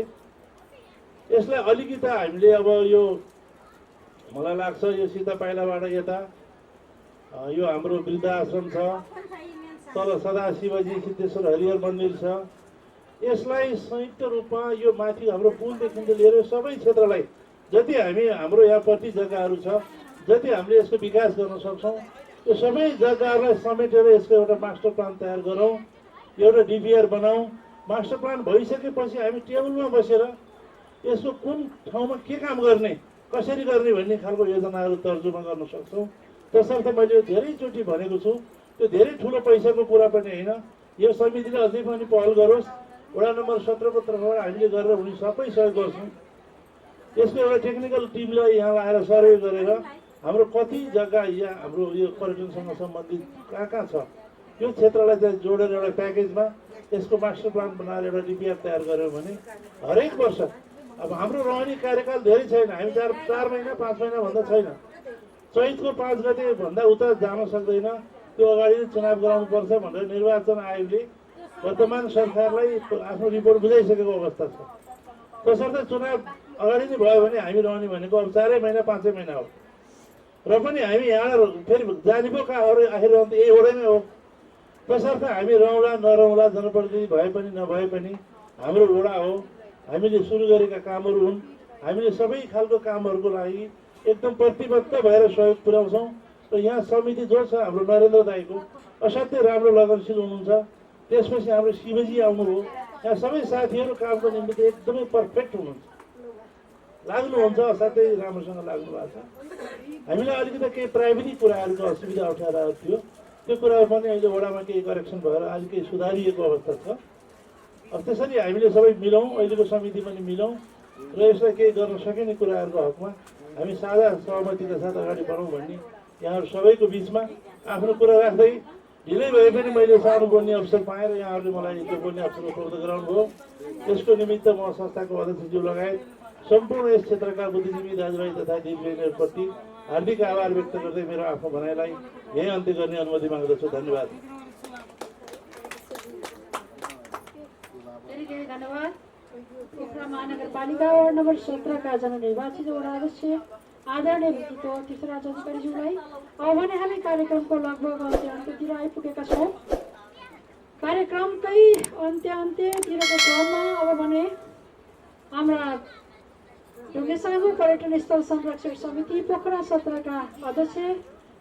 यसलाई अलिकति हामीले अब यो मलाई लाग्छ यो सीता पाइलाबाट यता यो हाम्रो वृद्धाश्रम छ, तल सदाशिवजी सिद्धेश्वर हरिहर मन्दिर छ, यसलाई संयुक्त रूपमा यो माथि हाम्रो पुलदेखि लिएर सबै क्षेत्रलाई जति हामी हाम्रो यहाँपट्टि जग्गाहरू छ जति हामीले यसको विकास गर्न सक्छौँ यो सबै जग्गाहरूलाई समेटेर यसको एउटा मास्टर प्लान तयार गरौँ, एउटा डिपिआर बनाऊ। मास्टर प्लान भइसकेपछि हामी टेबलमा बसेर यसको कुन ठाउँमा के काम गर्ने कसरी गर्ने भन्ने खालको योजनाहरू तर्जुमा गर्न सक्छौँ। त्यसर्थ मैले धेरैचोटि भनेको छु त्यो धेरै ठुलो पैसाको कुरा पनि होइन, यो समितिले अझै पनि पहल गरोस्। वडा नम्बर 17 को तर्फबाट हामीले गरेर उनी सबै सहयोग गर्छौँ। यसको एउटा टेक्निकल टिमलाई यहाँ आएर सर्वे गरेर हाम्रो कति जग्गा यहाँ हाम्रो यो पर्यटनसँग सम्बन्धित कहाँ कहाँ छ यो क्षेत्रलाई चाहिँ जोडेर एउटा प्याकेजमा यसको मास्टर प्लान बनाएर एउटा डिपिआर तयार गऱ्यौँ भने हरेक वर्ष अब हाम्रो रहने कार्यकाल धेरै छैन, हामी 4 महिना 5 महिना भन्दा छैन, चैतको 5 गते भन्दा उता जान सक्दैन, त्यो अगाडि चुनाव गराउनुपर्छ भनेर निर्वाचन आयोगले वर्तमान सरकारलाई आफ्नो रिपोर्ट बुझाइसकेको अवस्था छ। त्यसर्थ चुनाव अगाडि नै भयो भने हामी रहने भनेको अब 4 महिना 5 महिना हो र पनि हामी यहाँ फेरि जाने पो कहाँ अरू आखिर रहनु त यही वडैमै हो। त्यसर्थ हामी रहौँला नरहँला जनप्रतिनिधि भए पनि नभए पनि हाम्रो वडा हो, हामीले सुरु गरेका कामहरू हुन्, हामीले सबै खालको कामहरूको लागि एकदम प्रतिबद्ध भएर सहयोग पुर्याउँछौँ। र यहाँ समिति जो छ हाम्रो नरेन्द्र दाईको असाध्यै राम्रो लगनशील हुनुहुन्छ, त्यसपछि हाम्रो शिवजी आउनुभयो, यहाँ सबै साथीहरू कामको निमित्त एकदमै पर्फेक्ट हुनुहुन्छ, लाग्नुहुन्छ, असाध्यै राम्रोसँग लाग्नु भएको छ। हामीलाई अलिकति केही प्राविधिक कुराहरूको असुविधा अप्ठ्याराहरू थियो, त्यो कुराहरू पनि अहिले वडामा केही करेक्सन भएर अहिले केही सुधारिएको अवस्था छ। अब त्यसरी हामीले सबै मिलौँ, अहिलेको समिति पनि मिलौँ र यसलाई केही गर्न सकिने कुराहरूको हकमा हामी साझा सहमतिका साथ अगाडि बढौँ भन्ने यहाँहरू सबैको बिचमा आफ्नो कुरा राख्दै ढिलै भए पनि मैले सानो बोल्ने अवसर पाएँ र यहाँहरूले मलाई त्यो बोल्ने अवसर उपलब्ध गराउनुभयो। यसको निमित्त म संस्थाको अध्यक्षज्यू लगायत सम्पूर्ण यस क्षेत्रका बुद्धिजीवी दाजुभाइ तथा दिदीबहिनीहरूप्रति हार्दिक आभार व्यक्त गर्दै मेरो आफ्नो भनाइलाई यही अन्त्य गर्ने अनुमति माग्दछु। धन्यवाद। धन्यवाद। पोखरा महानगरपालिका वार्ड नम्बर 17 का जननिर्वाचित वडा अध्यक्ष आदरणीय व्यक्तित्व तीर्थराज अधिकारीज्यूलाई। अब भने हामी कार्यक्रमको लगभग अन्त्यतिर आइपुगेका छौँ। कार्यक्रमकै अन्त्यतिरको क्रममा अब भने हाम्रा ढुङ्गेसाँगो पर्यटन स्थल संरक्षण समिति पोखरा 17 का अध्यक्ष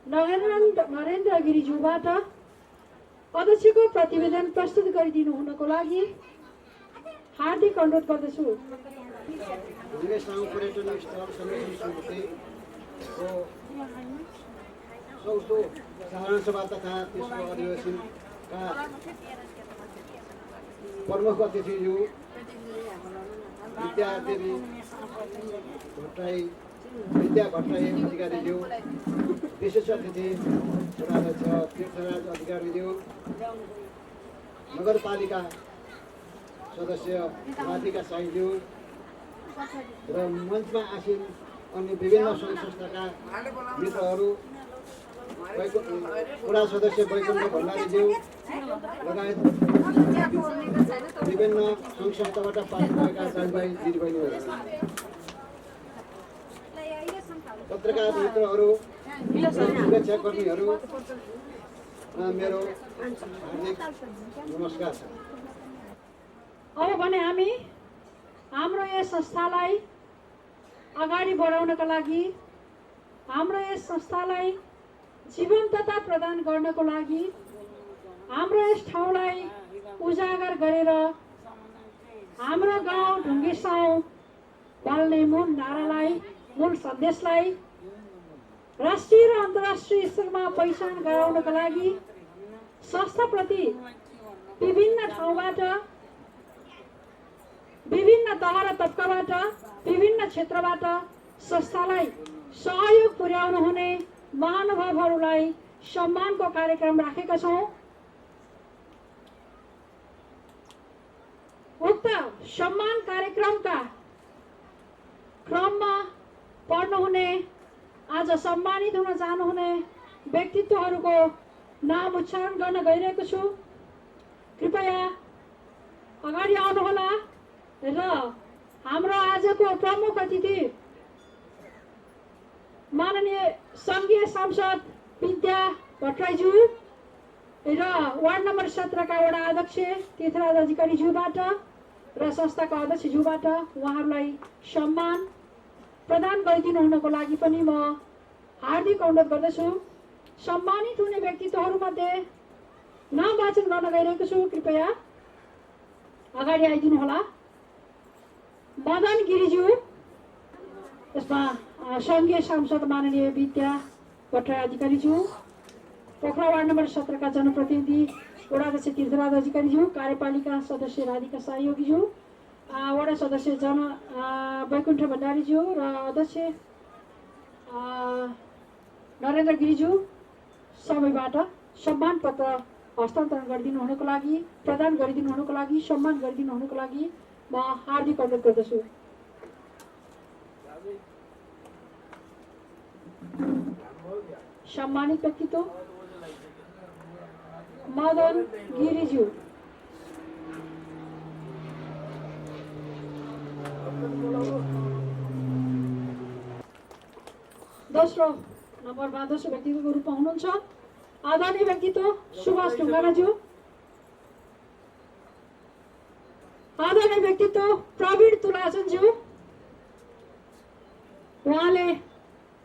नरेन्द्र गिरिज्यूबाट अध्यक्षको प्रतिवेदन प्रस्तुत गरिदिनु हुनको लागि हार्दिक अनुरोध गर्दछु। ढुङ्गेसाँगो पर्यटन स्थल संरक्षण समितिको 4औं साधारण सभा तथा तेस्रो अधिवेशनका प्रमुख अतिथिज्यू विद्या भट्टराई अधिकारीज्यू, विशेष अतिथि वडाध्यक्ष तीर्थराज अधिकारीज्यू, नगरपालिका सदस्य राधिका साईज्यू र मञ्चमा आसीन अन्य विभिन्न सङ्घ संस्थाका मित्रहरू, वडा सदस्य वैकुण्ठ भण्डारीज्यू लगायत विभिन्न सङ्घ संस्थाबाट पाल्नुभएका दाजुभाइ दिदीबहिनीहरू, पत्रकार मित्रहरू, सुरक्षाकर्मीहरू, मेरो हार्दिक नमस्कार छ। अब भने हामी हाम्रो यस संस्थालाई अगाडि बढाउनका लागि, हाम्रो यस संस्थालाई जीवन्तता प्रदान गर्नको लागि, हाम्रो यस ठाउँलाई उजागर गरेर हाम्रो गाउँ ढुङ्गेसाउँ बोल्ने मूल नारालाई, मूल सन्देशलाई राष्ट्रिय र अन्तर्राष्ट्रिय स्तरमा पहिचान गराउनका लागि संस्थाप्रति विभिन्न ठाउँबाट, विभिन्न तह र तबकाबाट, विभिन्न क्षेत्रबाट संस्थालाई सहयोग पुर्याउनु हुने महानुभावहरूलाई सम्मानको कार्यक्रम राखेका छौँ। उक्त सम्मान कार्यक्रमका क्रममा पढ्नुहुने, आज सम्मानित हुन जानुहुने व्यक्तित्वहरूको नाम उच्चारण गर्न गइरहेको छु। कृपया अगाडि आउनुहोला र हाम्रो आजको प्रमुख अतिथि माननीय सङ्घीय सांसद विद्या भट्टराईज्यू र वार्ड नम्बर 17 का वडा अध्यक्ष तीर्थराज अधिकारीज्यूबाट र संस्थाका अध्यक्षज्यूबाट उहाँहरूलाई सम्मान प्रदान गरिदिनु हुनको लागि पनि म हार्दिक अनुरोध गर्दछु। सम्मानित हुने व्यक्तित्वहरूमध्ये नाम वाचन गर्न गइरहेको छु, कृपया अगाडि आइदिनु होला। मदन गिरिज्यू, यसमा सङ्घीय सांसद माननीय विद्या भट्टराई अधिकारीज्यू, पोखरा वार्ड नम्बर 17 का जनप्रतिनिधि वडा अध्यक्ष तीर्थराज अधिकारीज्यू, कार्यपालिका सदस्य राधिका सहयोगीज्यू, वडा सदस्य वैकुण्ठ भण्डारीज्यू र अध्यक्ष नरेन्द्र गिरिज्यू सबैबाट सम्मान पत्र हस्तान्तरण गरिदिनु हुनको लागि, प्रदान गरिदिनु हुनको लागि, सम्मान गरिदिनु हुनको लागि म हार्दिक अनुरोध गर्दछु। सम्मानित व्यक्तित्व मदन गिरिज्यू। दोस्रो नम्बरमा दोस्रो व्यक्तित्वको रूपमा हुनुहुन्छ आदरणीय व्यक्तित्व सुभाष ढुङ्गानाज्यू, आदरणीय व्यक्तित्व प्रवीण तुलाचनज्यू। उहाँले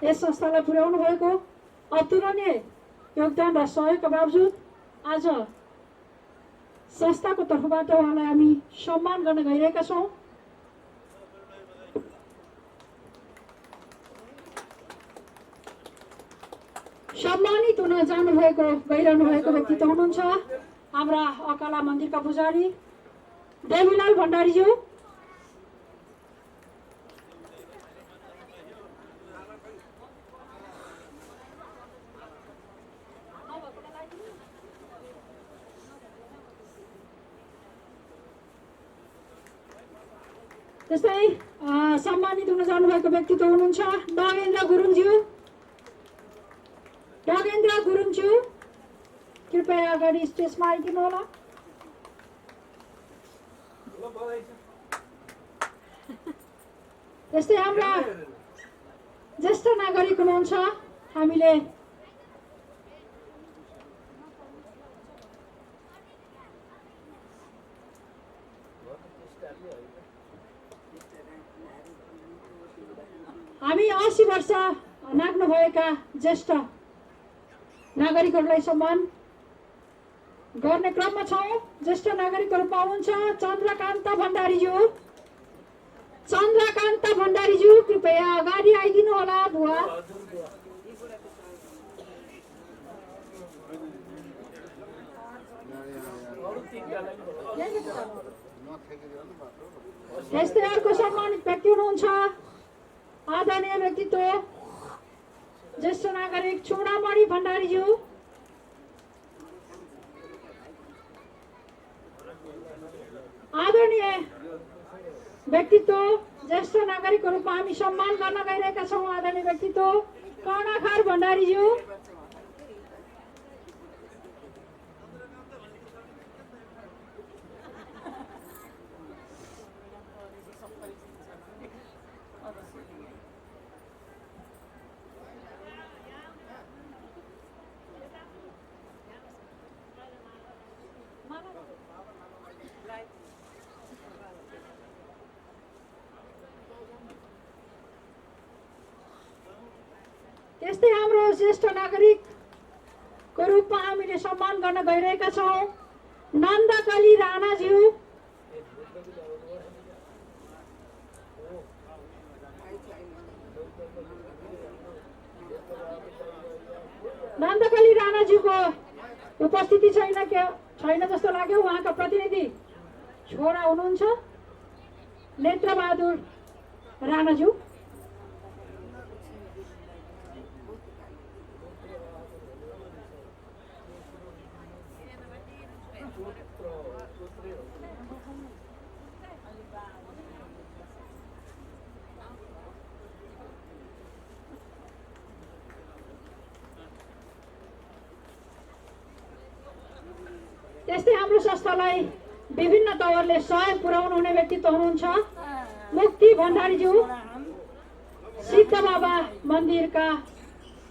यस संस्थालाई पुर्याउनु भएको अतुलनीय योगदान र सहयोगका बावजुद आज संस्थाको तर्फबाट उहाँलाई हामी सम्मान गर्न गइरहेका छौँ। सम्मानित हुन गइरहनु भएको व्यक्तित्व हुनुहुन्छ हाम्रा अकाला मन्दिरका पुजारी देवीलाल भण्डारीज्यू। त्यस्तै सम्मानित हुन जानुभएको व्यक्तित्व हुनुहुन्छ नगेन्द्र गुरुङज्यू। नगेन्द्र गुरुङज्यू, कृपया अगाडि स्टेजमा आइदिनु होला। त्यस्तै हाम्रा ज्येष्ठ नागरिक हुनुहुन्छ, हामीले हामी 80 वर्ष नाग्नुभएका ज्येष्ठ नागरिकहरूलाई सम्मान गर्ने क्रममा छौँ। ज्येष्ठ नागरिकहरू पाउनुहुन्छ चन्द्रकान्त भण्डारीज्यू। चन्द्रकान्त भण्डारीज्यू, कृपया अगाडि आइदिनु होला। बुवा यस्तै अर्को सम्मानित व्यक्ति हुनुहुन्छ आदरणीय व्यक्तित्व ज्येष्ठ नागरिक चूडामणि भण्डारीज्यू। आदरणीय व्यक्तित्व ज्येष्ठ नागरिकको रूपमा हामी सम्मान गर्न गइरहेका छौँ आदरणीय व्यक्तित्व कर्णखार भण्डारीज्यू। त्यस्तै हाम्रो ज्येष्ठ नागरिकको रूपमा हामीले सम्मान गर्न गइरहेका छौँ नन्दकली राणाज्यू। नन्दकली राणाज्यूको उपस्थिति छैन जस्तो लाग्यो। उहाँका प्रतिनिधि छोरा हुनुहुन्छ नेत्रबहादुर राणाज्यू। त्यस्तै हाम्रो संस्थालाई विभिन्न तवरले सहयोग पुर्याउनु हुने व्यक्तित्व हुनुहुन्छ मुक्ति भण्डारीज्यू, सिद्ध बाबा मन्दिरका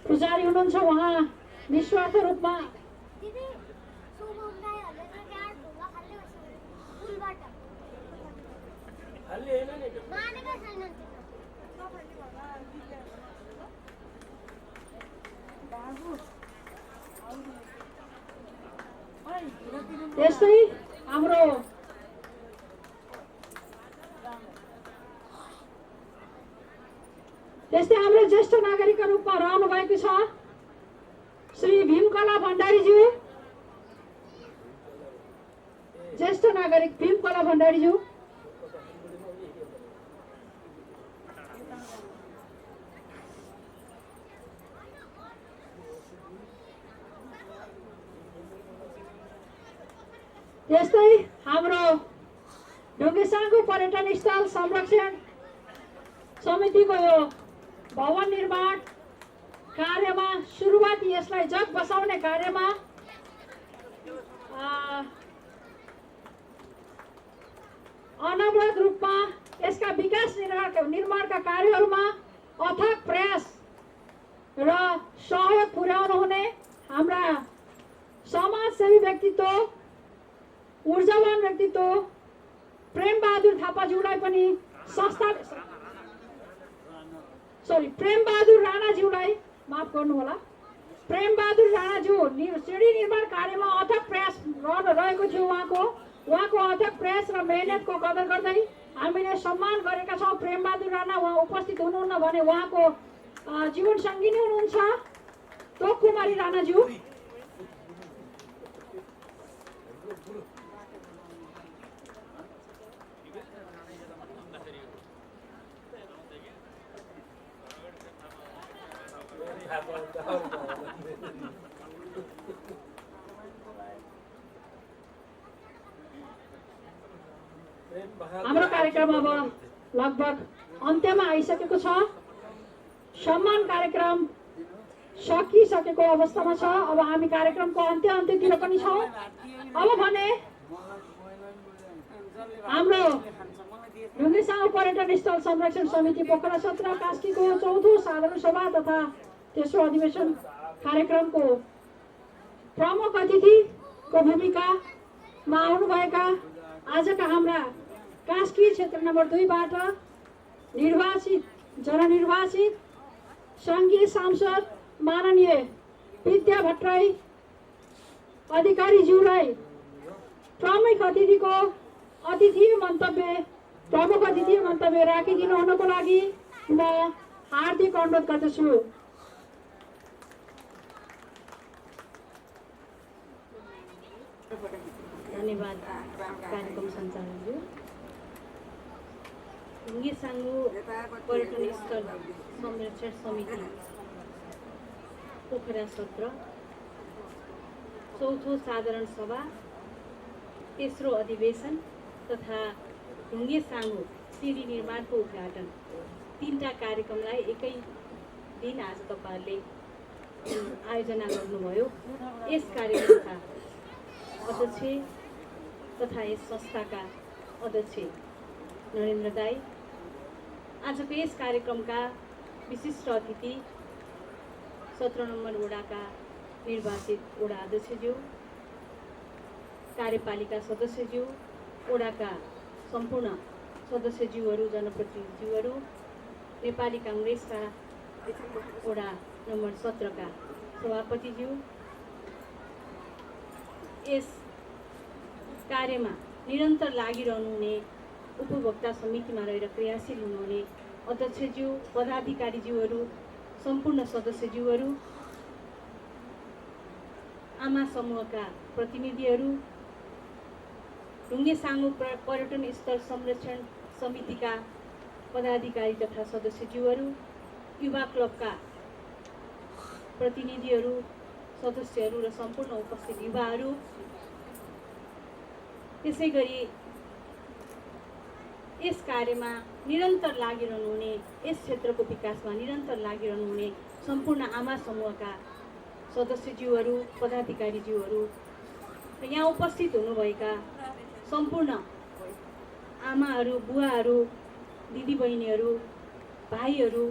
पुजारी हुनुहुन्छ। उहाँ निस्वार्थ रूपमा त्यस्तै हाम्रो ज्येष्ठ नागरिकका रूपमा रहनु भएको छ श्री भीमकला भण्डारीज्यू, ज्येष्ठ नागरिक भीमकला भण्डारीज्यू। त्यस्तै हाम्रो ढुङ्गेसाङको पर्यटन स्थल संरक्षण समितिको यो भवन निर्माण कार्यमा सुरुवाती यसलाई जग बसाउने कार्यमा अनवरत रूपमा यसका विकास निर्माणका कार्यहरूमा अथक प्रयास र सहयोग पुर्याउनु हुने हाम्रा समाजसेवी व्यक्तित्व, ऊर्जावान व्यक्तित्व प्रेमबहादुर थापाज्यूलाई पनि प्रेमबहादुर राणाज्यूलाई माफ गर्नुहोला। प्रेमबहादुर राणाज्यू सिँढी निर्माण कार्यमा अथक प्रयास रहेको थियो। उहाँको अथक प्रयास र मेहनतको कदर गर्दै हामीले सम्मान गरेका छौँ। प्रेमबहादुर राणा उहाँ उपस्थित हुनुहुन्न भने उहाँको जीवन सङ्गिनी हुनुहुन्छ तोक कुमारी राणाज्यू। हाम्रो कार्यक्रम अब लगभग अन्त्यमा आइसकेको छ। सम्मान कार्यक्रम सकिसकेको अवस्थामा छ। अब हामी कार्यक्रमको अन्त्यतिर पनि छौँ। अब भने हाम्रो ढुङ्गेसाङ पर्यटन स्थल संरक्षण समिति पोखरा 17 कास्कीको 4औं साधारण सभा तथा तेस्रो अधिवेशन कार्यक्रमको प्रमुख अतिथिको भूमिकामा आउनुभएका आजका हाम्रा कास्की क्षेत्र नम्बर 2 बाट जननिर्वाचित सङ्घीय सांसद माननीय विद्या भट्टराई अधिकारीज्यूलाई प्रमुख अतिथि मन्तव्य राखिदिनु हुनको लागि म हार्दिक अनुरोध गर्दछु। धन्यवाद कार्यक्रम सञ्चालकज्यू। ढुङ्गेसाङ पर्यटन स्थल संरक्षण समिति पोखरा 17 4औं साधारण सभा तेस्रो अधिवेशन तथा ढुङ्गेसाङ सिँढी निर्माणको उद्घाटन 3टा कार्यक्रमलाई एकै दिन आज तपाईँहरूले आयोजना गर्नुभयो। यस कार्यक्रमका अध्यक्ष तथा यस संस्थाका अध्यक्ष नरेन्द्र दाई, आजको यस कार्यक्रमका विशिष्ट अतिथि 17 नम्बर वडाका निर्वाचित वडा अध्यक्षज्यू, कार्यपालिका सदस्यज्यू, वडाका सम्पूर्ण सदस्यज्यूहरू, जनप्रतिनिधिज्यूहरू, नेपाली काङ्ग्रेसका वडा नम्बर 17 का सभापतिज्यू, यस कार्यमा निरन्तर लागिरहनु हुने उपभोक्ता समितिमा रहेर क्रियाशील हुनुहुने अध्यक्षज्यू, पदाधिकारीज्यूहरू, सम्पूर्ण सदस्यज्यूहरू, आमा समूहका प्रतिनिधिहरू, ढुङ्गेसाङ पर्यटन स्थल संरक्षण समितिका पदाधिकारी तथा सदस्यज्यूहरू, युवा क्लबका प्रतिनिधिहरू, सदस्यहरू र सम्पूर्ण उपस्थित युवाहरू, त्यसैगरी यस कार्यमा निरन्तर लागिरहनु हुने, यस क्षेत्रको विकासमा निरन्तर लागिरहनु हुने सम्पूर्ण आमा समूहका सदस्यज्यूहरू, पदाधिकारीज्यूहरू, र यहाँ उपस्थित हुनुभएका सम्पूर्ण आमाहरू, बुवाहरू, दिदीबहिनीहरू, भाइहरू,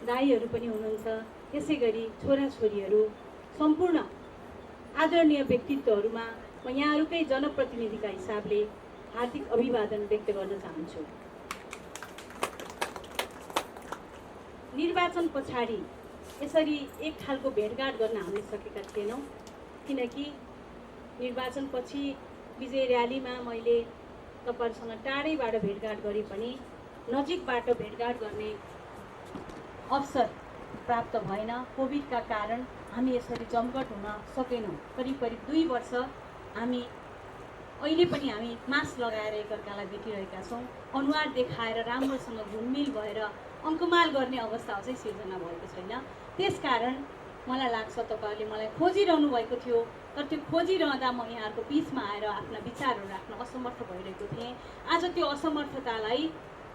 दाइहरू पनि हुनुहुन्छ, त्यसै गरी छोराछोरीहरू, सम्पूर्ण आदरणीय व्यक्तित्वहरूमा म यहाँहरूकै जनप्रतिनिधिका हिसाबले हार्दिक अभिवादन व्यक्त गर्न चाहन्छु। निर्वाचन पछाडि यसरी एक खालको भेटघाट गर्न हामीले सकेका थिएनौँ, किनकि निर्वाचनपछि विजय र्यालीमा मैले तपाईँहरूसँग टाढैबाट भेटघाट गरे पनि नजिकबाट भेटघाट गर्ने अवसर प्राप्त भएन। कोभिडका कारण हामी यसरी जमघट हुन सकेनौँ। करिब 2 वर्ष हामी अहिले पनि हामी मास्क लगाएर एकअर्कालाई भेटिरहेका छौँ। अनुहार देखाएर राम्रोसँग घुलमिल भएर अङ्कमाल गर्ने अवस्था अझै सिर्जना भएको छैन। त्यसकारण मलाई लाग्छ तपाईँहरूले मलाई खोजिरहनु भएको थियो, तर त्यो खोजिरहँदा म यहाँहरूको बिचमा आएर आफ्ना विचारहरू राख्न असमर्थ भइरहेको थिएँ। आज त्यो असमर्थतालाई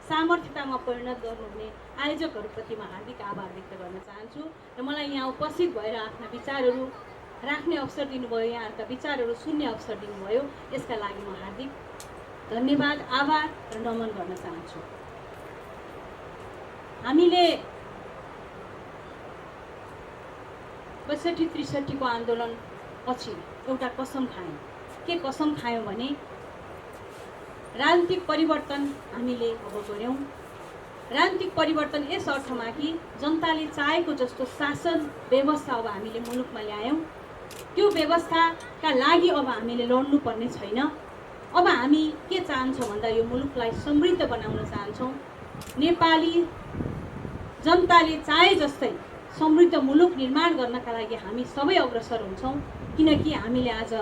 सामर्थ्यतामा परिणत गर्नुहुने आयोजकहरूप्रति म हार्दिक आभार व्यक्त गर्न चाहन्छु र मलाई यहाँ उपस्थित भएर आफ्ना विचारहरू राख्ने अवसर दिनुभयो, यहाँहरूका विचारहरू सुन्ने अवसर दिनुभयो, यसका लागि म हार्दिक धन्यवाद, आभार र नमन गर्न चाहन्छु। हामीले 62-63 को आन्दोलन पछि एउटा कसम खायौँ। के कसम खायौँ भने राजनीतिक परिवर्तन हामीले अब गऱ्यौँ। राजनीतिक परिवर्तन यस अर्थमा कि जनताले चाहेको जस्तो शासन व्यवस्था अब हामीले मुलुकमा ल्यायौँ। त्यो व्यवस्थाका लागि अब हामीले लड्नुपर्ने छैन। अब हामी के चाहन्छौँ भन्दा यो मुलुकलाई समृद्ध बनाउन चाहन्छौँ। नेपाली जनताले चाहे जस्तै समृद्ध मुलुक निर्माण गर्नका लागि हामी सबै अग्रसर हुन्छौँ, किनकि हामीले आज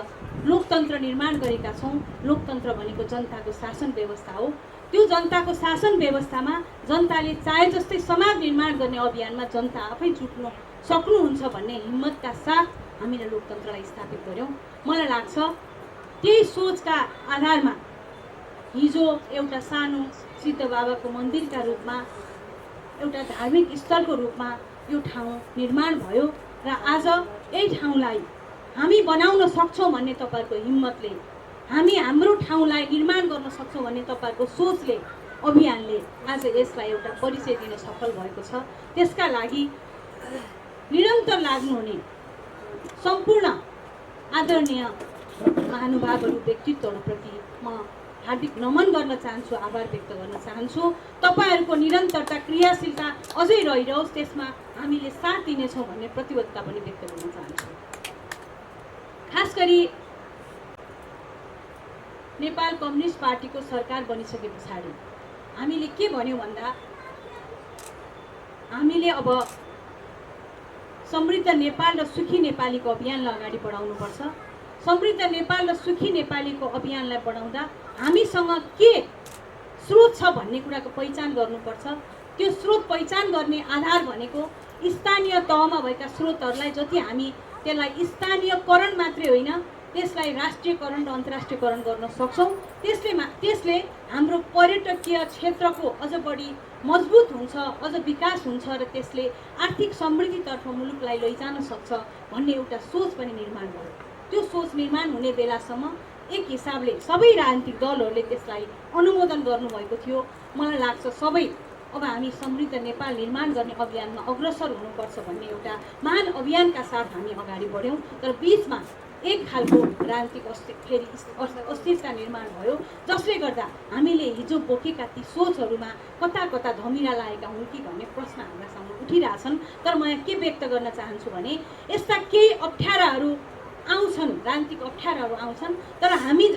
लोकतन्त्र निर्माण गरेका छौँ। लोकतन्त्र भनेको जनताको शासन व्यवस्था हो। त्यो जनताको शासन व्यवस्थामा जनताले चाहे जस्तै समाज निर्माण गर्ने अभियानमा जनता आफै जुट्न सक्नुहुन्छ भन्ने हिम्मतका साथ हामीले लोकतन्त्रलाई स्थापित गऱ्यौँ। मलाई लाग्छ त्यही सोचका आधारमा हिजो एउटा सानो सिद्ध बाबाको मन्दिरका रूपमा, एउटा धार्मिक स्थलको रूपमा यो ठाउँ निर्माण भयो र आज यही ठाउँलाई हामी बनाउन सक्छौँ भन्ने तपाईँहरूको हिम्मतले, हामी हाम्रो ठाउँलाई निर्माण गर्न सक्छौँ भन्ने तपाईँहरूको सोचले, अभियानले आज यसलाई एउटा परिचय दिन सफल भएको छ। त्यसका लागि निरन्तर लाग्नुहुने सम्पूर्ण आदरणीय महानुभावहरू, व्यक्तित्वहरूप्रति म हार्दिक नमन गर्न चाहन्छु, आभार व्यक्त गर्न चाहन्छु। तपाईँहरूको निरन्तरता, क्रियाशीलता अझै रहिरहोस्, त्यसमा हामीले साथ दिनेछौँ भन्ने प्रतिबद्धता पनि व्यक्त गर्न चाहन्छु। खास गरी नेपाल कम्युनिस्ट पार्टीको सरकार बनिसके पछाडि हामीले के भन्यौँ भन्दा हामीले अब समृद्ध नेपाल र सुखी नेपालीको अभियानलाई अगाडि बढाउनुपर्छ। समृद्ध नेपाल र सुखी नेपालीको अभियानलाई बढाउँदा हामीसँग के स्रोत छ भन्ने कुराको पहिचान गर्नुपर्छ। त्यो स्रोत पहिचान गर्ने आधार भनेको स्थानीय तहमा भएका स्रोतहरूलाई जति हामी त्यसलाई स्थानीयकरण मात्रै होइन, त्यसलाई राष्ट्रियकरण र अन्तर्राष्ट्रियकरण गर्न सक्छौँ। त्यसले हाम्रो पर्यटकीय क्षेत्रको अझ बढी मजबुत हुन्छ, अझ विकास हुन्छ र त्यसले आर्थिक समृद्धितर्फ मुलुकलाई लैजान सक्छ भन्ने एउटा सोच पनि निर्माण भयो। त्यो सोच निर्माण हुने बेलासम्म एक हिसाबले सबै राजनीतिक दलहरूले त्यसलाई अनुमोदन गर्नुभएको थियो। मलाई लाग्छ सबै अब हामी समृद्ध नेपाल निर्माण गर्ने अभियानमा अग्रसर हुनुपर्छ भन्ने एउटा महान अभियानका साथ हामी अगाडि बढ्यौँ। तर बिचमा एक खालको राजनीतिक अस्थिरता निर्माण भयो, जसले गर्दा हामीले हिजो बोकेका ती सोचहरूमा कता कता धमिरा लागेका हुन् कि भन्ने प्रश्न हाम्रा सामु उठिरहेछन्। तर म यहाँ के व्यक्त गर्न चाहन्छु भने यस्ता केही अप्ठ्याराहरू आउँछन्, राजनीतिक अप्ठ्याराहरू आउँछन्, तर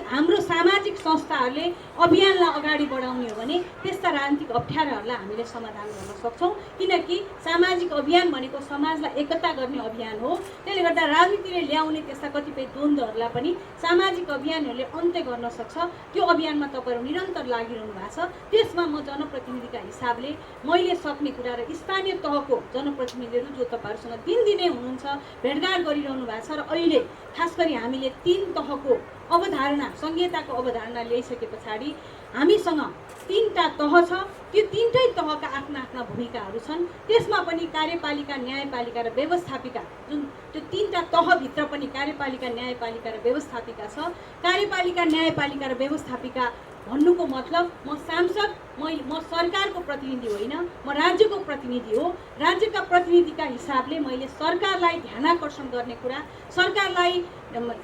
हाम्रो सामाजिक संस्थाहरूले अभियानलाई अगाडि बढाउने हो भने त्यस्ता राजनीतिक अप्ठ्याराहरूलाई हामीले समाधान गर्न सक्छौँ। किनकि सामाजिक अभियान भनेको समाजलाई एकता गर्ने अभियान हो। त्यसले गर्दा राजनीतिले ल्याउने त्यस्ता कतिपय द्वन्द्वहरूलाई पनि सामाजिक अभियानहरूले अन्त्य गर्न सक्छ। त्यो अभियानमा तपाईँहरू निरन्तर लागिरहनु भएको छ। त्यसमा म जनप्रतिनिधिका हिसाबले मैले सक्ने कुरा र स्थानीय तहको जनप्रतिनिधिहरू जो तपाईँहरूसँग दिनदिनै हुनुहुन्छ, भेटघाट गरिरहनु भएको छ र अहिले खास गरी हामीले 3 तहको अवधारणा, संहिताको अवधारणा ल्याइसके पछाडि हामीसँग 3टा तह छ। त्यो 3टै तहका आफ्ना आफ्ना भूमिकाहरू छन्। त्यसमा पनि कार्यपालिका, न्यायपालिका र व्यवस्थापिका, जुन त्यो 3टा तहभित्र पनि कार्यपालिका, न्यायपालिका र व्यवस्थापिका छ। कार्यपालिका, न्यायपालिका र व्यवस्थापिका भन्नुको मतलब म सांसद, म सरकारको प्रतिनिधि होइन, म राज्यको प्रतिनिधि हो। राज्यका प्रतिनिधिका हिसाबले मैले सरकारलाई ध्यानाकर्षण गर्ने कुरा, सरकारलाई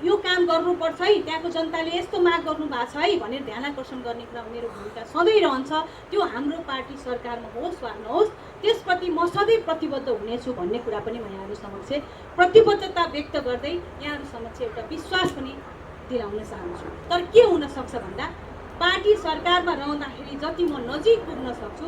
यो काम गर्नुपर्छ है, त्यहाँको जनताले यस्तो माग गर्नु भएको छ है भनेर ध्यानाकर्षण गर्ने कुरा मेरो भूमिका सधैँ रहन्छ। त्यो हाम्रो पार्टी सरकारमा होस् वा नहोस्, त्यसप्रति म सधैँ प्रतिबद्ध हुनेछु भन्ने कुरा पनि म यहाँहरू समक्ष प्रतिबद्धता व्यक्त गर्दै यहाँहरू समक्ष एउटा विश्वास पनि दिलाउन चाहन्छु। तर के हुन सक्छ भन्दा पार्टी सरकारमा रहँदाखेरि जति म नजिक पुग्न सक्छु,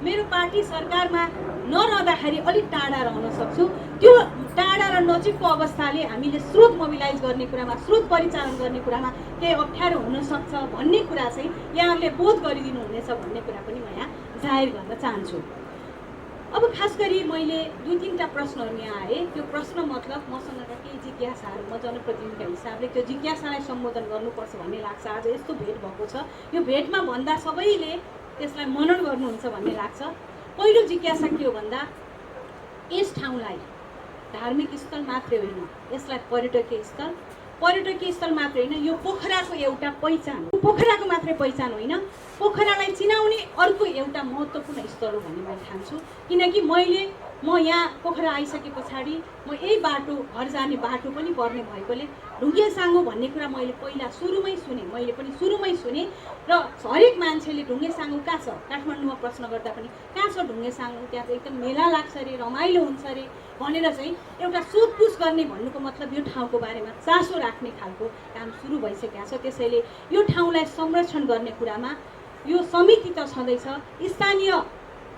मेरो पार्टी सरकारमा नरहँदाखेरि अलिक टाढा रहन सक्छु। त्यो टाढा र नजिकको अवस्थाले हामीले स्रोत मोबिलाइज गर्ने कुरामा, स्रोत परिचालन गर्ने कुरामा केही अप्ठ्यारो हुनसक्छ भन्ने कुरा चाहिँ यहाँहरूले बोध गरिदिनु हुनेछ भन्ने कुरा पनि म यहाँ जाहेर गर्न चाहन्छु। अब खास गरी मैले 2-3टा प्रश्नहरू यहाँ आए। त्यो प्रश्न मतलब मसँगका केही जिज्ञासाहरू, म जनप्रतिनिधिका हिसाबले त्यो जिज्ञासालाई सम्बोधन गर्नुपर्छ भन्ने लाग्छ। आज यस्तो भेट भएको छ, यो भेटमा भन्दा सबैले त्यसलाई मनन गर्नुहुन्छ भन्ने लाग्छ। पहिलो जिज्ञासा के हो भन्दा यस ठाउँलाई धार्मिक स्थल मात्रै होइन, यसलाई पर्यटकीय स्थल मात्रै होइन, यो पोखराको एउटा पहिचान, पोखराको मात्रै पहिचान होइन, पोखरालाई चिनाउने अर्को एउटा महत्त्वपूर्ण स्थल हो भन्ने मैले ठान्छु। किनकि म यहाँ पोखरा आइसके पछाडि म यही बाटो, घर जाने बाटो पनि पर्ने भएकोले ढुङ्गे साङ्गो भन्ने कुरा मैले पहिला सुरुमै सुने र हरेक मान्छेले ढुङ्गे साङ्गो कहाँ छ, काठमाडौँमा प्रश्न गर्दा पनि कहाँ छ ढुङ्गे साङ्गो, त्यहाँ त एकदम मेला लाग्छ अरे, रमाइलो हुन्छ अरे भनेर चाहिँ एउटा सोधपुछ गर्ने भन्नुको मतलब यो ठाउँको बारेमा चासो राख्ने खालको काम सुरु भइसकेको छ। त्यसैले यो ठाउँलाई संरक्षण गर्ने कुरामा यो समिति त छँदैछ, स्थानीय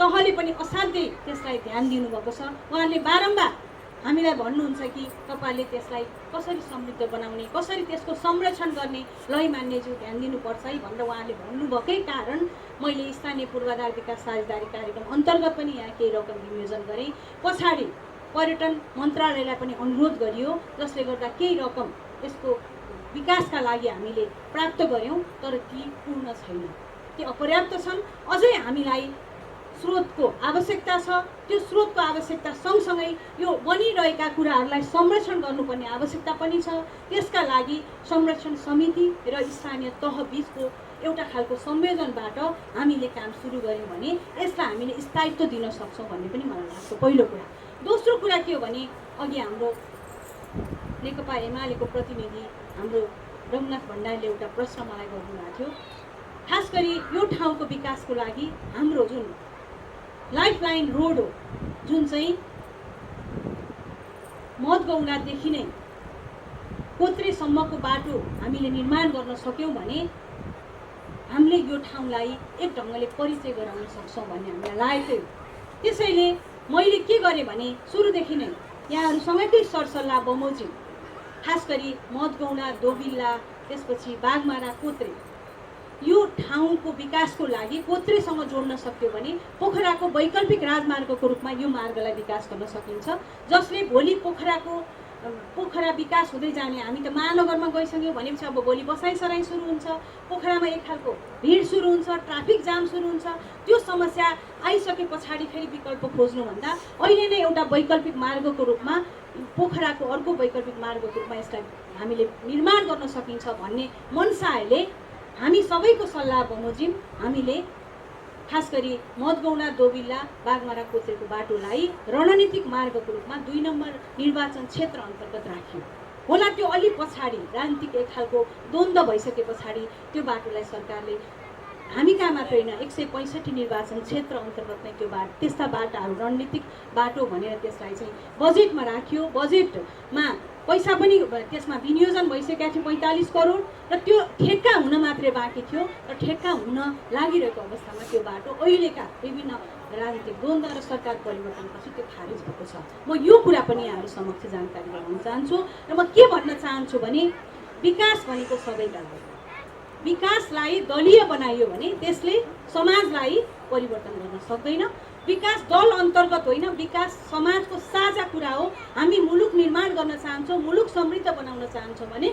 तहले पनि असाध्यै त्यसलाई ध्यान दिनुभएको छ। उहाँले बारम्बार हामीलाई भन्नुहुन्छ कि तपाईँले त्यसलाई कसरी समृद्ध बनाउने, कसरी त्यसको संरक्षण गर्ने, लै मान्यज्यू ध्यान दिनुपर्छ है भनेर उहाँले भन्नुभएकै कारण मैले स्थानीय पूर्वाधार विकास साझेदारी कार्यक्रम अन्तर्गत पनि यहाँ केही रकम विनियोजन गरेँ। पछाडि पर्यटन मन्त्रालयलाई पनि अनुरोध गरियो, जसले गर्दा केही रकम यसको विकासका लागि हामीले प्राप्त गऱ्यौँ। तर ती पूर्ण छैन, ती अपर्याप्त छन्। अझै हामीलाई स्रोतको आवश्यकता छ। त्यो स्रोतको आवश्यकता सँगसँगै यो बनिरहेका कुराहरूलाई संरक्षण गर्नुपर्ने आवश्यकता पनि छ। त्यसका लागि संरक्षण समिति र स्थानीय तह बीचको एउटा खालको संयोजनबाट हामीले काम सुरु गऱ्यौँ भने यसलाई हामीले स्थायित्व दिन सक्छौँ भन्ने पनि मलाई लाग्छ, पहिलो कुरा। दोस्रो कुरा के हो भने अघि हाम्रो नेकपा एमालेको प्रतिनिधि हाम्रो रघुनाथ भण्डारीले एउटा प्रश्न मलाई गर्नुभएको थियो। खास गरी यो ठाउँको विकासको लागि हाम्रो जुन लाइफलाइन रोड हो, जुन चाहिँ मधगौँडादेखि नै कोत्रेसम्मको बाटो हामीले निर्माण गर्न सक्यौँ भने हामीले यो ठाउँलाई एक ढङ्गले परिचय गराउन सक्छौँ भन्ने हामीलाई लागेको थियो। त्यसैले मैले के गरेँ भने सुरुदेखि नै यहाँहरूसँगकै सरसल्लाह बमोजिम खास गरी मधगौँडा, दोबिल्ला, त्यसपछि बाघमारा, कोत्रे यो ठाउँको विकासको लागि कोत्रेसँग जोड्न सक्यो भने पोखराको वैकल्पिक राजमार्गको रूपमा यो मार्गलाई विकास गर्न सकिन्छ, जसले भोलि पोखरा विकास हुँदै जाने, हामी त महानगरमा गइसक्यौँ भनेपछि अब भोलि बसाइसराई सुरु हुन्छ, पोखरामा एक खालको भिड सुरु हुन्छ, ट्राफिक जाम सुरु हुन्छ। त्यो समस्या आइसके पछाडि फेरि विकल्प खोज्नुभन्दा अहिले नै एउटा वैकल्पिक मार्गको रूपमा, पोखराको अर्को वैकल्पिक मार्गको रूपमा यसलाई हामीले निर्माण गर्न सकिन्छ भन्ने मनसायले हामी सबैको सल्लाह बमोजिम हामीले खास गरी मधगौँडा, दोबिल्ला, बाघमारा, कोत्रेको बाटोलाई रणनीतिक मार्गको रूपमा 2 नम्बर निर्वाचन क्षेत्र अन्तर्गत राख्यो। होला त्यो अलि पछाडि राजनीतिक एक खालको द्वन्द्व भइसके पछाडि त्यो बाटोलाई सरकारले हामी कहाँ मात्रै होइन 165 निर्वाचन क्षेत्र अन्तर्गत नै त्यो त्यस्ता बाटाहरू रणनीतिक बाटो भनेर त्यसलाई चाहिँ बजेटमा राखियो। बजेटमा पैसा पनि त्यसमा विनियोजन भइसकेका थियो 45 करोड र त्यो ठेक्का हुन मात्रै बाँकी थियो र ठेक्का हुन लागिरहेको अवस्थामा त्यो बाटो अहिलेका विभिन्न राजनीतिक द्वन्द्व र सरकार परिवर्तनपछि त्यो खारेज भएको छ। म यो कुरा पनि यहाँहरू समक्ष जानकारी गराउन चाहन्छु र म के भन्न चाहन्छु भने विकास भनेको सबैका लागि, विकासलाई दलीय बनाइयो भने त्यसले समाजलाई परिवर्तन गर्न सक्दैन। विकास दल अन्तर्गत होइन, विकास समाजको साझा कुरा हो। हामी मुलुक निर्माण गर्न चाहन्छौँ, मुलुक समृद्ध बनाउन चाहन्छौँ भने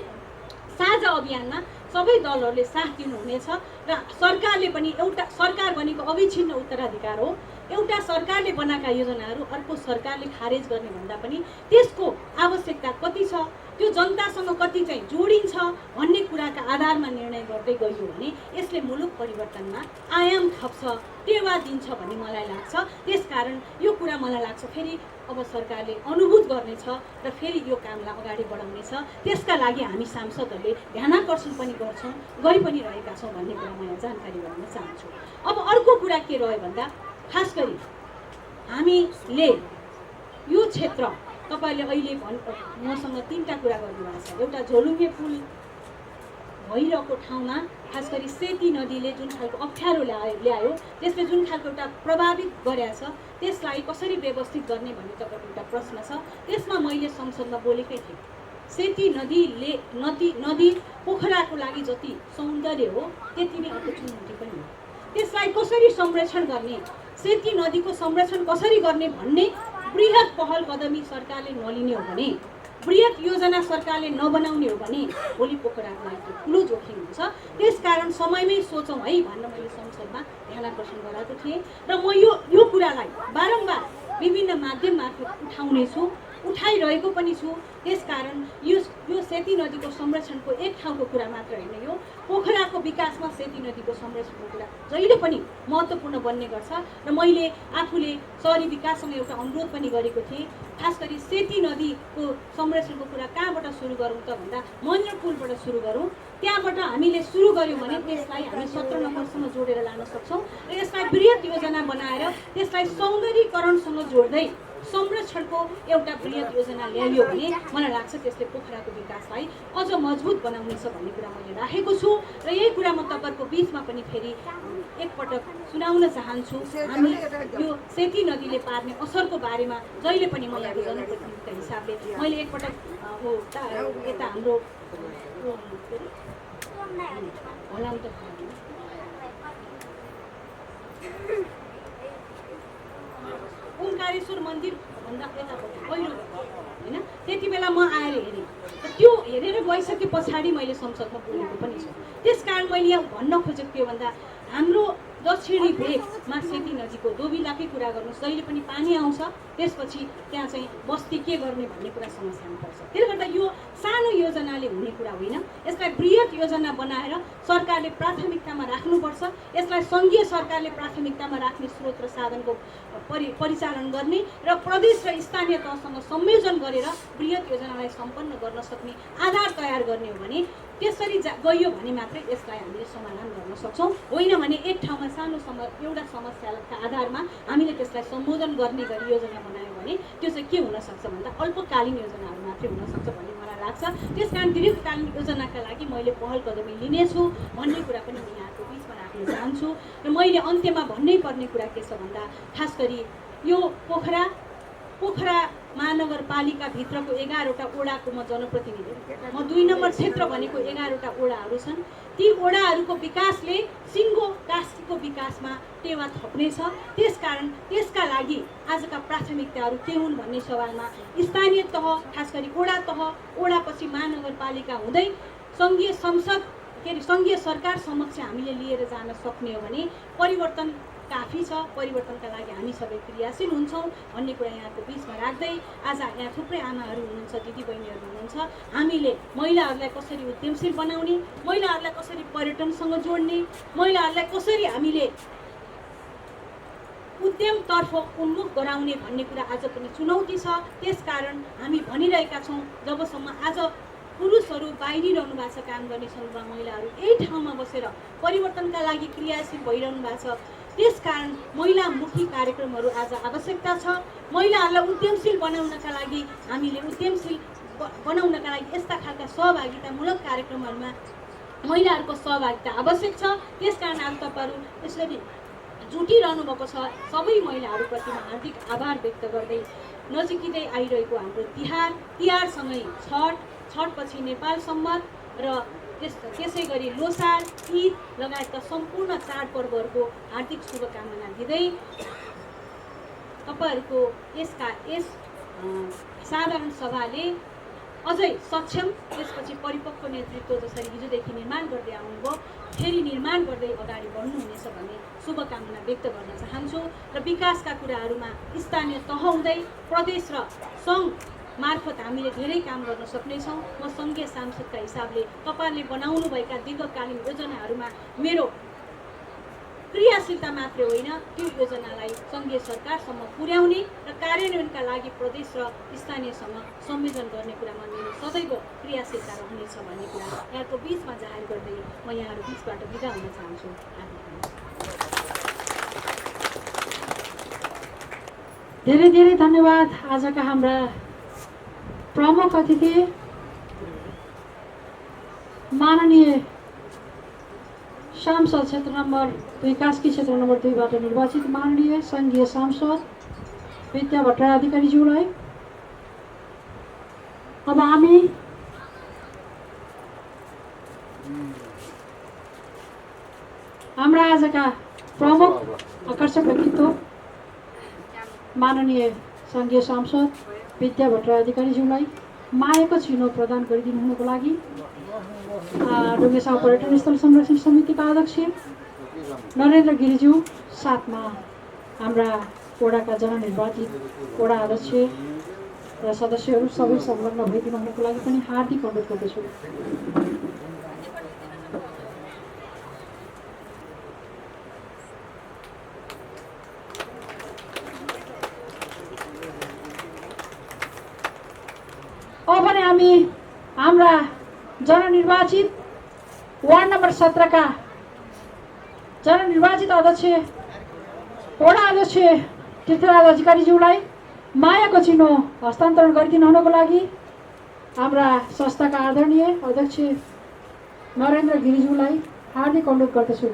साझा अभियानमा सबै दलहरूले साथ दिनुहुनेछ र सरकारले पनि एउटा सरकार भनेको अविच्छिन्न उत्तराधिकार हो। एउटा सरकारले बनाएका योजनाहरू अर्को सरकारले खारेज गर्ने भन्दा पनि त्यसको आवश्यकता कति छ, त्यो जनतासँग कति चाहिँ जोडिन्छ भन्ने कुराका आधारमा निर्णय गर्दै गयो भने यसले मुलुक परिवर्तनमा आयाम थप्छ, टेवा दिन्छ भन्ने मलाई लाग्छ। त्यसकारण यो कुरा मलाई लाग्छ फेरि अब सरकारले अनुभूत गर्नेछ र फेरि यो कामलाई अगाडि बढाउनेछ। त्यसका लागि हामी सांसदहरूले ध्यानाकर्षण पनि गर्छौँ, गरि पनि रहेका छौँ भन्ने कुरा म यहाँ जानकारी गराउन चाहन्छु। अब अर्को कुरा के रह्यो भन्दा खास गरी हामीले यो क्षेत्र तपाईँले अहिले मसँग 3टा कुरा गर्नुभएको छ। एउटा झोलुङ्गे पुल भइरहेको ठाउँमा खास गरी सेती नदीले जुन खालको अप्ठ्यारो ल्यायो, त्यसले जुन खालको एउटा प्रभावित गरेको छ त्यसलाई कसरी व्यवस्थित गर्ने भन्ने तपाईँको एउटा प्रश्न छ। त्यसमा मैले संसदमा बोलेकै थिएँ। सेती नदी पोखराको लागि जति सौन्दर्य हो त्यति नै अर्को चुनौती पनि हो। त्यसलाई कसरी संरक्षण गर्ने, सेती नदीको संरक्षण कसरी गर्ने भन्ने बृहत पहल कदमी सरकारले नलिने हो भने, बृहत योजना सरकारले नबनाउने हो भने भोलि पोखराको लागि ठुलो जोखिम हुन्छ। त्यसकारण समयमै सोचौँ है भनेर मैले संसदमा ध्यानाकर्षण गराएको थिएँ र म यो कुरालाई बारम्बार विभिन्न माध्यम मार्फत उठाइरहेको पनि छु। त्यसकारण यो सेती नदीको संरक्षणको एक ठाउँको कुरा मात्र होइन, यो पोखराको विकासमा सेती नदीको संरक्षणको कुरा जहिले पनि महत्त्वपूर्ण बन्ने गर्छ। र मैले आफूले शहरी विकाससँग एउटा अनुरोध पनि गरेको थिएँ। खास गरी सेती नदीको संरक्षणको कुरा कहाँबाट सुरु गरौँ त भन्दा महेन्द्र पुलबाट सुरु गरौँ। त्यहाँबाट हामीले सुरु गऱ्यौँ भने त्यसलाई हामी 17 नम्बरसम्म जोडेर लान सक्छौँ र यसलाई बृहत योजना बनाएर त्यसलाई सौन्दर्यीकरणसँग जोड्दै संरक्षणको एउटा बृहत योजना ल्याइयो भने मलाई लाग्छ त्यसले पोखराको विकासलाई अझ मजबुत बनाउनेछ भन्ने कुरा मैले राखेको छु। र यही कुरा म तपाईँको बिचमा पनि फेरि एकपटक सुनाउन चाहन्छु। हामी यो सेती नदीले पार्ने असरको बारेमा जहिले पनि म यहाँको जनप्रतिनिधिको हिसाबले मैले एकपटक यता हाम्रो ओंकारेश्वर मन्दिर भन्दा यतापट्टि पहिरो होइन, त्यति बेला म आएर हेरेँ। त्यो हेरेर गइसके पछाडि मैले संसदमा बोलेको पनि छु। त्यसकारण मैले यहाँ भन्न खोजेको के भन्दा हाम्रो दक्षिणी भेगमा सेती नदीको दोबिलाकै कुरा गर्नुहोस्, जहिले पनि पानी आउँछ त्यसपछि त्यहाँ चाहिँ बस्ती के गर्ने भन्ने कुरा समस्या पर्छ। त्यसले गर्दा यो सानो योजनाले हुने कुरा होइन, यसलाई बृहत योजना बनाएर सरकारले प्राथमिकतामा राख्नुपर्छ। यसलाई सङ्घीय सरकारले प्राथमिकतामा राख्ने स्रोत र साधनको परिचालन गर्ने र प्रदेश र स्थानीय तहसँग संयोजन गरेर बृहत योजनालाई सम्पन्न गर्न सक्ने आधार तयार गर्ने हो भने त्यसरी गइयो भने मात्रै यसलाई हामीले समाधान गर्न सक्छौँ। होइन भने एक ठाउँमा एउटा समस्याका आधारमा हामीले त्यसलाई सम्बोधन गर्ने गरी योजना बनायो भने त्यो चाहिँ के हुनसक्छ भन्दा अल्पकालीन योजनाहरू मात्रै हुनसक्छ भन्ने मलाई लाग्छ। त्यसकारण दीर्घकालीन योजनाका लागि मैले पहल कदमी लिनेछु भन्ने कुरा पनि म यहाँको बिचमा राख्न चाहन्छु। र मैले अन्त्यमा भन्नै पर्ने कुरा के छ भन्दा खास गरी यो पोखरा महानगरपालिकाभित्रको 11वटा वडाको म जनप्रतिनिधि, म 2 नम्बर क्षेत्र भनेको 11वटा वडाहरू छन्। ती वडाहरूको विकासले सिङ्गो कास्कीको विकासमा टेवा थप्नेछ। त्यसकारण त्यसका लागि आजका प्राथमिकताहरू के हुन् भन्ने सवालमा स्थानीय तह, खास गरी वडापछि महानगरपालिका हुँदै सङ्घीय संसद सङ्घीय सरकार समक्ष हामीले लिएर जान सक्ने हो भने परिवर्तन काफी छ। परिवर्तनका लागि हामी सबै क्रियाशील हुन्छौँ भन्ने कुरा यहाँको बिचमा राख्दै आज यहाँ थुप्रै आमाहरू हुनुहुन्छ, दिदीबहिनीहरू हुनुहुन्छ। हामीले महिलाहरूलाई कसरी उद्यमशील बनाउने, महिलाहरूलाई कसरी पर्यटनसँग जोड्ने, महिलाहरूलाई कसरी हामीले उद्यमतर्फ उन्मुख गराउने भन्ने कुरा आज पनि चुनौती छ। त्यसकारण हामी भनिरहेका छौँ जबसम्म आज पुरुषहरू बाहिरिरहनु भएको छ काम गर्ने सन्दर्भमा महिलाहरू यही ठाउँमा बसेर परिवर्तनका लागि क्रियाशील भइरहनु भएको छ। त्यसकारण महिलामुखी कार्यक्रमहरू आज आवश्यकता छ। महिलाहरूलाई उद्यमशील बनाउनका लागि हामीले यस्ता खालका सहभागितामूलक कार्यक्रमहरूमा महिलाहरूको सहभागिता आवश्यक छ। त्यसकारण आज तपाईँहरू यसरी जुटिरहनु भएको छ। सबै महिलाहरूप्रति म हार्दिक आभार व्यक्त गर्दै नजिकै आइरहेको हाम्रो तिहारसँगै छठपछि नेपाल सम्मत र त्यसै गरी लोसार, ईद लगायतका सम्पूर्ण चाडपर्वहरूको हार्दिक शुभकामना दिँदै तपाईँहरूको यस साधारण सभाले अझै सक्षम त्यसपछि परिपक्व नेतृत्व जसरी हिजोदेखि निर्माण गर्दै आउनुभयो फेरि निर्माण गर्दै अगाडि बढ्नुहुनेछ भन्ने शुभकामना व्यक्त गर्न चाहन्छु र विकासका कुराहरूमा स्थानीय तह हुँदै प्रदेश र सङ्घ मार्फत हामीले धेरै काम गर्न सक्नेछौँ। म सङ्घीय सांसदका हिसाबले तपाईँहरूले बनाउनुभएका दीर्घकालीन योजनाहरूमा मेरो क्रियाशीलता मात्रै होइन त्यो योजनालाई सङ्घीय सरकारसम्म पुर्याउने र कार्यान्वयनका लागि प्रदेश र स्थानीयसँग संयोजन गर्ने कुरामा मेरो सदैव क्रियाशीलता रहनेछ भन्ने कुरा यहाँको बिचमा जाहेर गर्दै म यहाँहरू बिचबाट बिदा हुन चाहन्छु। धेरै धेरै धन्यवाद। आजका हाम्रा प्रमुख अतिथि माननीय सांसद क्षेत्र नम्बर 2 कास्की क्षेत्र नम्बर 2 बाट निर्वाचित माननीय सङ्घीय सांसद विद्या भट्टराई अधिकारीज्यूलाई अब हामी हाम्रा आजका प्रमुख आकर्षक व्यक्तित्व माननीय सङ्घीय सांसद विद्या भट्टराई अधिकारीज्यूलाई मायाको छिनो प्रदान गरिदिनु हुनुको लागि ढुङ्गेसाउ पर्यटन स्थल संरक्षण समितिका अध्यक्ष नरेन्द्र गिरिज्यू साथमा हाम्रा वडाका जननिर्वाचित वडा अध्यक्ष र सदस्यहरू सबै संलग्न भइदिनु हुनुको लागि पनि हार्दिक अनुरोध गर्दछु। अब भने हामी हाम्रा जननिर्वाचित वार्ड नम्बर 17 का जननिर्वाचित अध्यक्ष वडा अध्यक्ष तीर्थराज अधिकारीज्यूलाई मायाको चिनो हस्तान्तरण गरिदिनु हुनको लागि हाम्रा संस्थाका आदरणीय अध्यक्ष नरेन्द्र गिरिज्यूलाई हार्दिक अनुरोध गर्दछु।